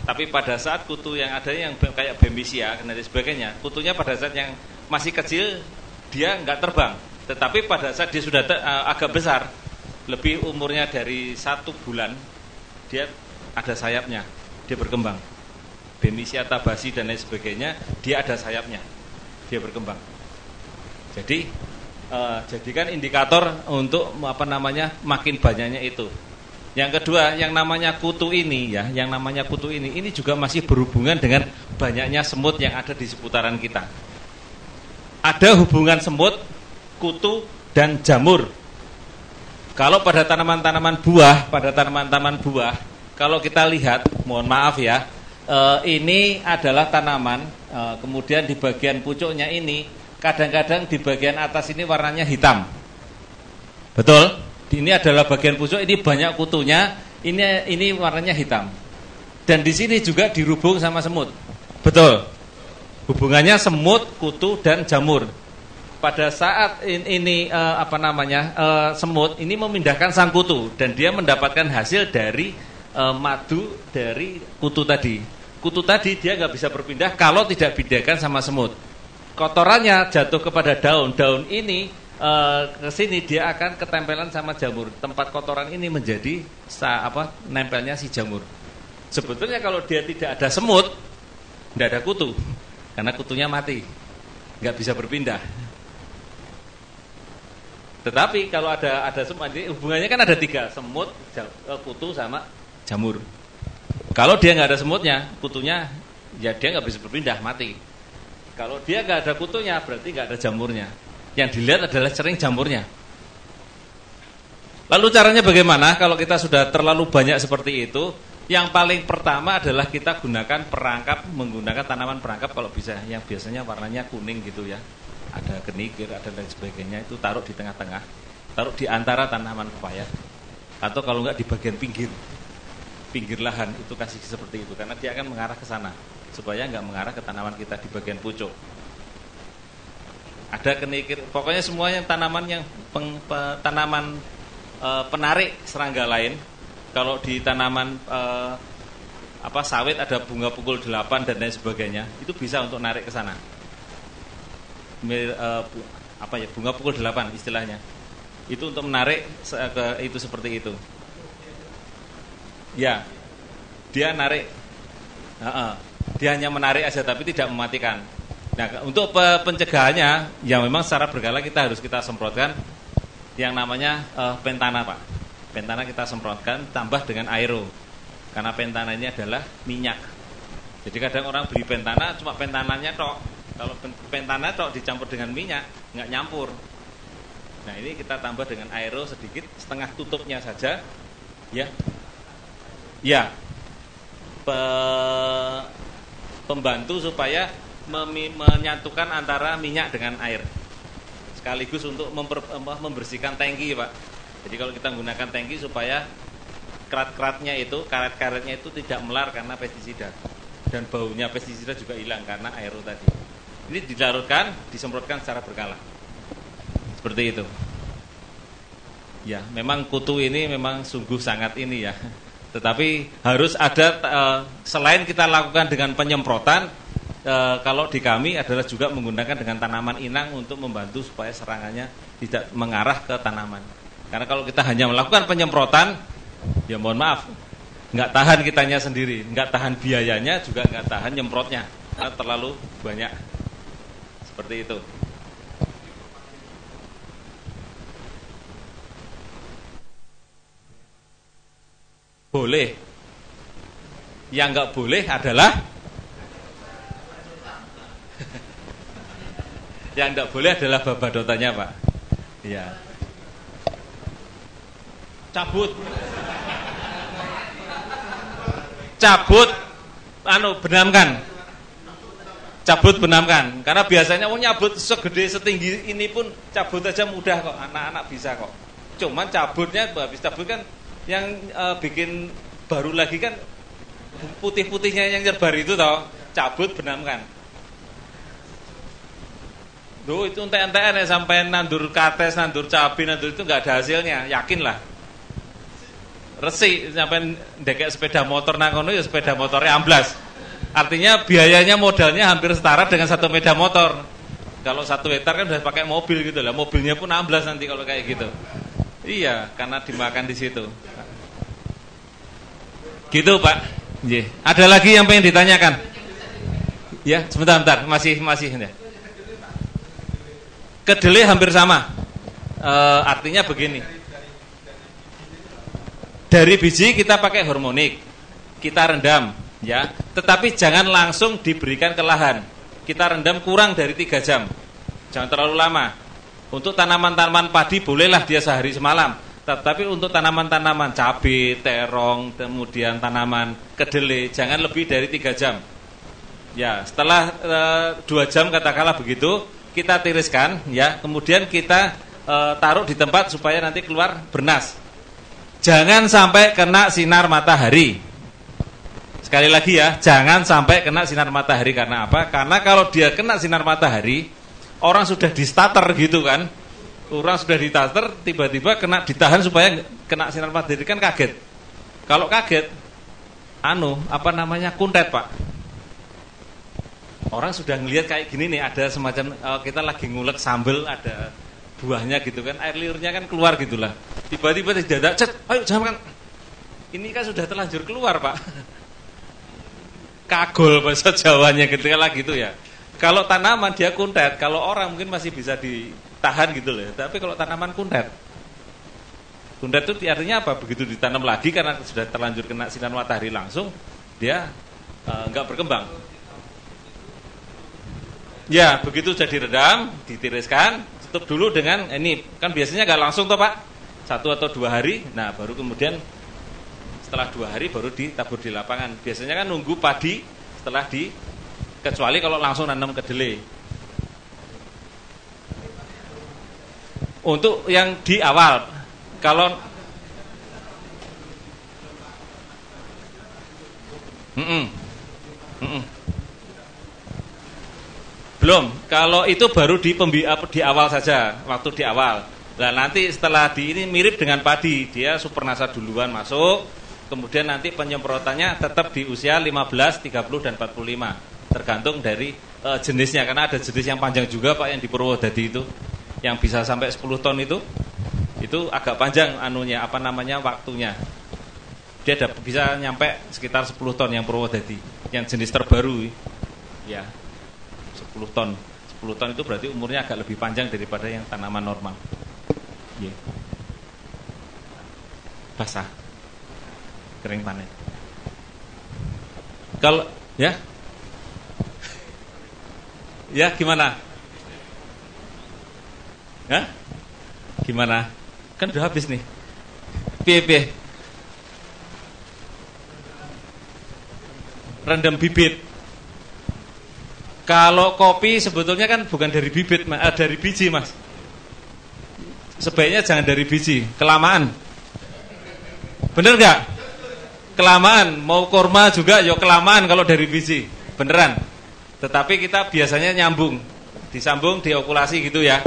Tapi pada saat kutu yang ada yang kayak Bemisia dan sebagainya, kutunya pada saat yang masih kecil dia nggak terbang. Tetapi pada saat dia sudah agak besar, lebih umurnya dari 1 bulan, dia ada sayapnya, dia berkembang. Bemisia tabasi dan lain sebagainya, dia ada sayapnya, dia berkembang. Jadi jadikan indikator untuk apa namanya makin banyaknya itu. Yang kedua, yang namanya kutu ini ya, yang namanya kutu ini juga masih berhubungan dengan banyaknya semut yang ada di seputaran kita. Ada hubungan semut, kutu dan jamur. Kalau pada tanaman-tanaman buah, kalau kita lihat, mohon maaf ya, ini adalah tanaman, kemudian di bagian pucuknya ini, kadang-kadang di bagian atas ini warnanya hitam. Betul? Ini adalah bagian pucuk, ini banyak kutunya, ini warnanya hitam. Dan di sini juga dirubung sama semut. Betul? Hubungannya semut, kutu dan jamur. Pada saat ini semut ini memindahkan sang kutu dan dia mendapatkan hasil dari madu dari kutu tadi. Kutu tadi dia nggak bisa berpindah kalau tidak pindahkan sama semut. Kotorannya jatuh kepada daun ini ke sini dia akan ketempelan sama jamur. Tempat kotoran ini menjadi nempelnya si jamur. Sebetulnya kalau dia tidak ada semut, tidak ada kutu, karena kutunya mati, nggak bisa berpindah. Tetapi kalau ada semut, hubungannya kan ada 3, semut, kutu sama jamur. Kalau dia nggak ada semutnya, kutunya, ya dia nggak bisa berpindah, mati. Kalau dia nggak ada kutunya, berarti nggak ada jamurnya. Yang dilihat adalah sering jamurnya. Lalu caranya bagaimana? Kalau kita sudah terlalu banyak seperti itu, yang paling pertama adalah kita gunakan perangkap, menggunakan tanaman perangkap kalau bisa, yang biasanya warnanya kuning gitu ya. Ada kenikir, ada dan sebagainya, itu taruh di tengah-tengah, taruh di antara tanaman pepaya, atau kalau enggak di bagian pinggir lahan, itu kasih seperti itu, karena dia akan mengarah ke sana, supaya enggak mengarah ke tanaman kita di bagian pucuk. Ada kenikir, pokoknya semua yang tanaman penarik serangga lain. Kalau di tanaman sawit ada bunga pukul 8 dan lain sebagainya, itu bisa untuk narik ke sana. Bunga pukul 8 istilahnya. Itu untuk menarik itu seperti itu. Ya. Dia narik. Dia hanya menarik aja tapi tidak mematikan. Nah, untuk pencegahannya ya memang secara berkala kita semprotkan yang namanya pentana, Pak. Pentana kita semprotkan tambah dengan aero. Karena pentana ini adalah minyak. Jadi kadang orang beli pentana cuma pentananya tok. Kalau pentana tok dicampur dengan minyak, nggak nyampur. Nah ini kita tambah dengan aero sedikit, setengah tutupnya saja, ya. Ya, pembantu supaya menyatukan antara minyak dengan air, sekaligus untuk membersihkan tangki, Pak. Jadi kalau kita menggunakan tangki supaya karet-karetnya itu tidak melar karena pestisida, dan baunya pestisida juga hilang karena aero tadi. Ini dilarutkan, disemprotkan secara berkala. Seperti itu. Ya, memang kutu ini memang sungguh sangat ini ya. Tetapi harus ada selain kita lakukan dengan penyemprotan, kalau di kami adalah juga menggunakan dengan tanaman inang untuk membantu supaya serangannya tidak mengarah ke tanaman. Karena kalau kita hanya melakukan penyemprotan, ya mohon maaf, nggak tahan kitanya sendiri, nggak tahan biayanya, juga nggak tahan nyemprotnya, karena terlalu banyak. Seperti itu. Boleh. Yang nggak boleh adalah yang nggak boleh adalah babadotannya, Pak. Iya. Cabut, benamkan. Cabut benamkan. Karena biasanya nyabut segede setinggi ini pun cabut aja mudah kok. Anak-anak bisa kok. Cuman cabutnya habis cabut kan yang bikin baru lagi kan putih-putihnya yang nyebar itu toh, cabut benamkan. Duh, itu entek-entekan ya sampai nandur kates, nandur cabai, nandur itu nggak ada hasilnya, yakinlah. Resik sampai ndekek sepeda motor nang kono ya sepeda motornya amblas. Artinya biayanya modalnya hampir setara dengan satu sepeda motor. Kalau 1 hektar kan udah pakai mobil gitu lah, mobilnya pun amblas nanti kalau kayak gitu. Iya, karena dimakan di situ. Gitu Pak. Ada lagi yang pengen ditanyakan? Ya, sebentar, masih ya. Kedelai hampir sama. Artinya begini. Dari biji kita pakai hormonik, kita rendam, ya. Tetapi jangan langsung diberikan ke lahan. Kita rendam kurang dari 3 jam. Jangan terlalu lama. Untuk tanaman-tanaman padi bolehlah dia sehari semalam. Tetapi untuk tanaman-tanaman cabai, terong, kemudian tanaman kedelai, jangan lebih dari 3 jam. Ya, setelah 2 jam katakanlah begitu, kita tiriskan, ya. Kemudian kita taruh di tempat supaya nanti keluar bernas. Jangan sampai kena sinar matahari. Sekali lagi ya, jangan sampai kena sinar matahari. Karena apa? Karena kalau dia kena sinar matahari, orang sudah di starter gitu kan. Orang sudah di starter, tiba-tiba kena ditahan supaya kena sinar matahari, kan kaget. Kalau kaget, kuntet Pak. Orang sudah ngelihat kayak gini nih, ada semacam kita lagi ngulek sambel, ada buahnya gitu kan, air liurnya kan keluar gitulah. Tiba-tiba dadak, cet, ayo jangan makan. Ini kan sudah terlanjur keluar Pak. Kagol bahasa Jawanya ketika lagi itu ya. Kalau tanaman dia kuntet, kalau orang mungkin masih bisa ditahan gitu loh. Tapi kalau tanaman kuntet itu artinya apa? Begitu ditanam lagi karena sudah terlanjur kena sinar matahari langsung, dia enggak berkembang. Ya, begitu jadi redam, ditiriskan, tutup dulu dengan ini. Kan biasanya enggak langsung toh Pak, 1 atau 2 hari. Nah, baru kemudian setelah 2 hari baru ditabur di lapangan. Biasanya kan nunggu padi setelah kecuali kalau langsung nanam kedelai. Untuk yang di awal, kalau belum, kalau itu baru di awal saja, waktu di awal. Nah nanti setelah ini mirip dengan padi, dia supernasa duluan masuk, kemudian nanti penyemprotannya tetap di usia 15, 30 dan 45, tergantung dari jenisnya. Karena ada jenis yang panjang juga Pak yang di Purwodadi itu, yang bisa sampai 10 ton itu agak panjang waktunya. Dia bisa nyampe sekitar 10 ton yang Purwodadi, yang jenis terbaru ya. 10 ton itu berarti umurnya agak lebih panjang daripada yang tanaman normal. Yeah. Basah, kering panen. Kalau ya gimana? Ya? Gimana? Kan udah habis nih. Piye? Rendam bibit. Kalau kopi sebetulnya kan bukan dari bibit, dari biji Mas. Sebaiknya jangan dari biji, kelamaan. Bener nggak? Kelamaan, mau kurma juga ya kelamaan kalau dari biji, beneran. Tetapi kita biasanya disambung, diokulasi gitu ya.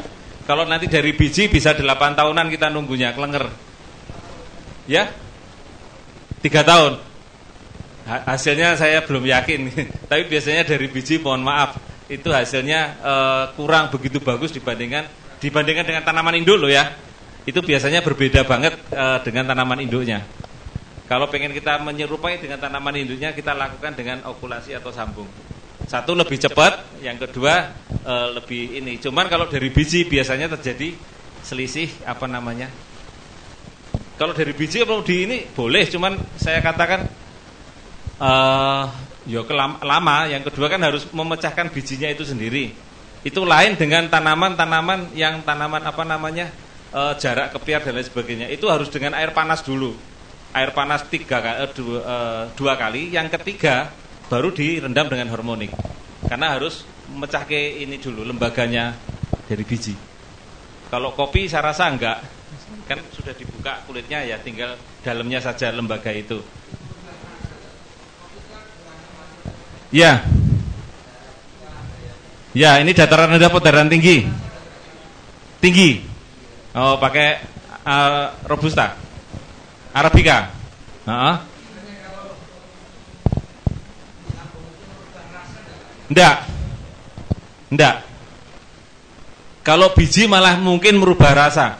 Kalau nanti dari biji bisa 8 tahunan kita nunggunya, kelenger. Ya? 3 tahun. Hasilnya saya belum yakin. Tapi biasanya dari biji, mohon maaf, itu hasilnya kurang begitu bagus dibandingkan dengan tanaman induk loh ya. Itu biasanya berbeda banget dengan tanaman induknya. Kalau pengen kita menyerupai dengan tanaman induknya, kita lakukan dengan okulasi atau sambung. Satu lebih cepat, yang kedua lebih ini. Cuman kalau dari biji biasanya terjadi selisih Kalau dari biji kalau di ini boleh, cuman saya katakan lama. Yang kedua kan harus memecahkan bijinya itu sendiri. Itu lain dengan tanaman-tanaman yang jarak kepiar dan lain sebagainya. Itu harus dengan air panas dulu. Air panas 2 kali. Yang ketiga baru direndam dengan hormonik. Karena harus memecah ke ini dulu lembaganya dari biji. Kalau kopi saya rasa enggak. Kan sudah dibuka kulitnya ya, tinggal dalamnya saja lembaga itu. Ya. Ya, ini dataran rendah atau dataran tinggi? Tinggi. Oh, pakai Robusta, Arabica. Enggak. Kalau biji malah mungkin merubah rasa.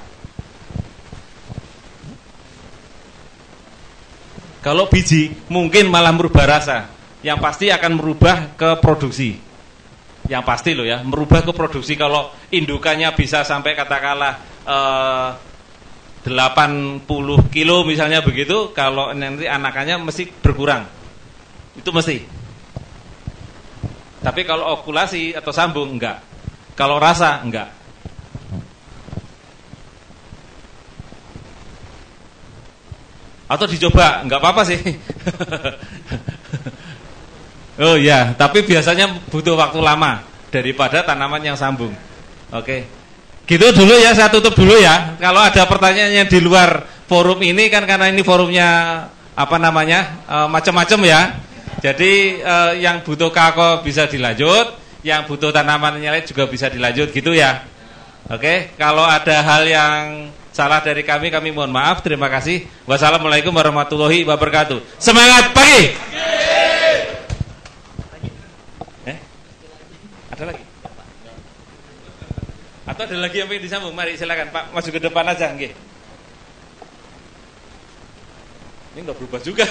Kalau biji mungkin malah merubah rasa. Yang pasti akan merubah ke produksi. Yang pasti loh ya, merubah ke produksi. Kalau indukannya bisa sampai katakanlah 80 kilo misalnya begitu, kalau nanti anakannya mesti berkurang. Itu mesti. Tapi kalau okulasi atau sambung enggak. Kalau rasa enggak. Atau dicoba, enggak apa-apa sih. Oh ya, tapi biasanya butuh waktu lama daripada tanaman yang sambung. Oke. Gitu dulu ya, saya tutup dulu ya. Kalau ada pertanyaannya di luar forum ini kan, karena ini forumnya macam-macam ya. Jadi yang butuh kako bisa dilanjut, yang butuh tanaman lain juga bisa dilanjut gitu ya. Oke, kalau ada hal yang salah dari kami mohon maaf. Terima kasih. Wassalamualaikum warahmatullahi wabarakatuh. Semangat pagi. Ada lagi? Atau ada lagi yang ingin disambung? Mari silakan Pak, maju ke depan aja nggih. Ini enggak berubah juga.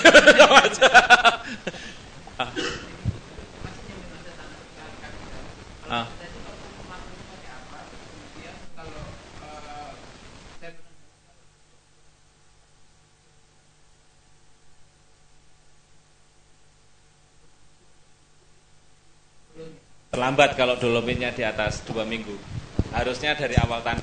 Terlambat kalau dolomitnya di atas 2 minggu. Harusnya dari awal tanam.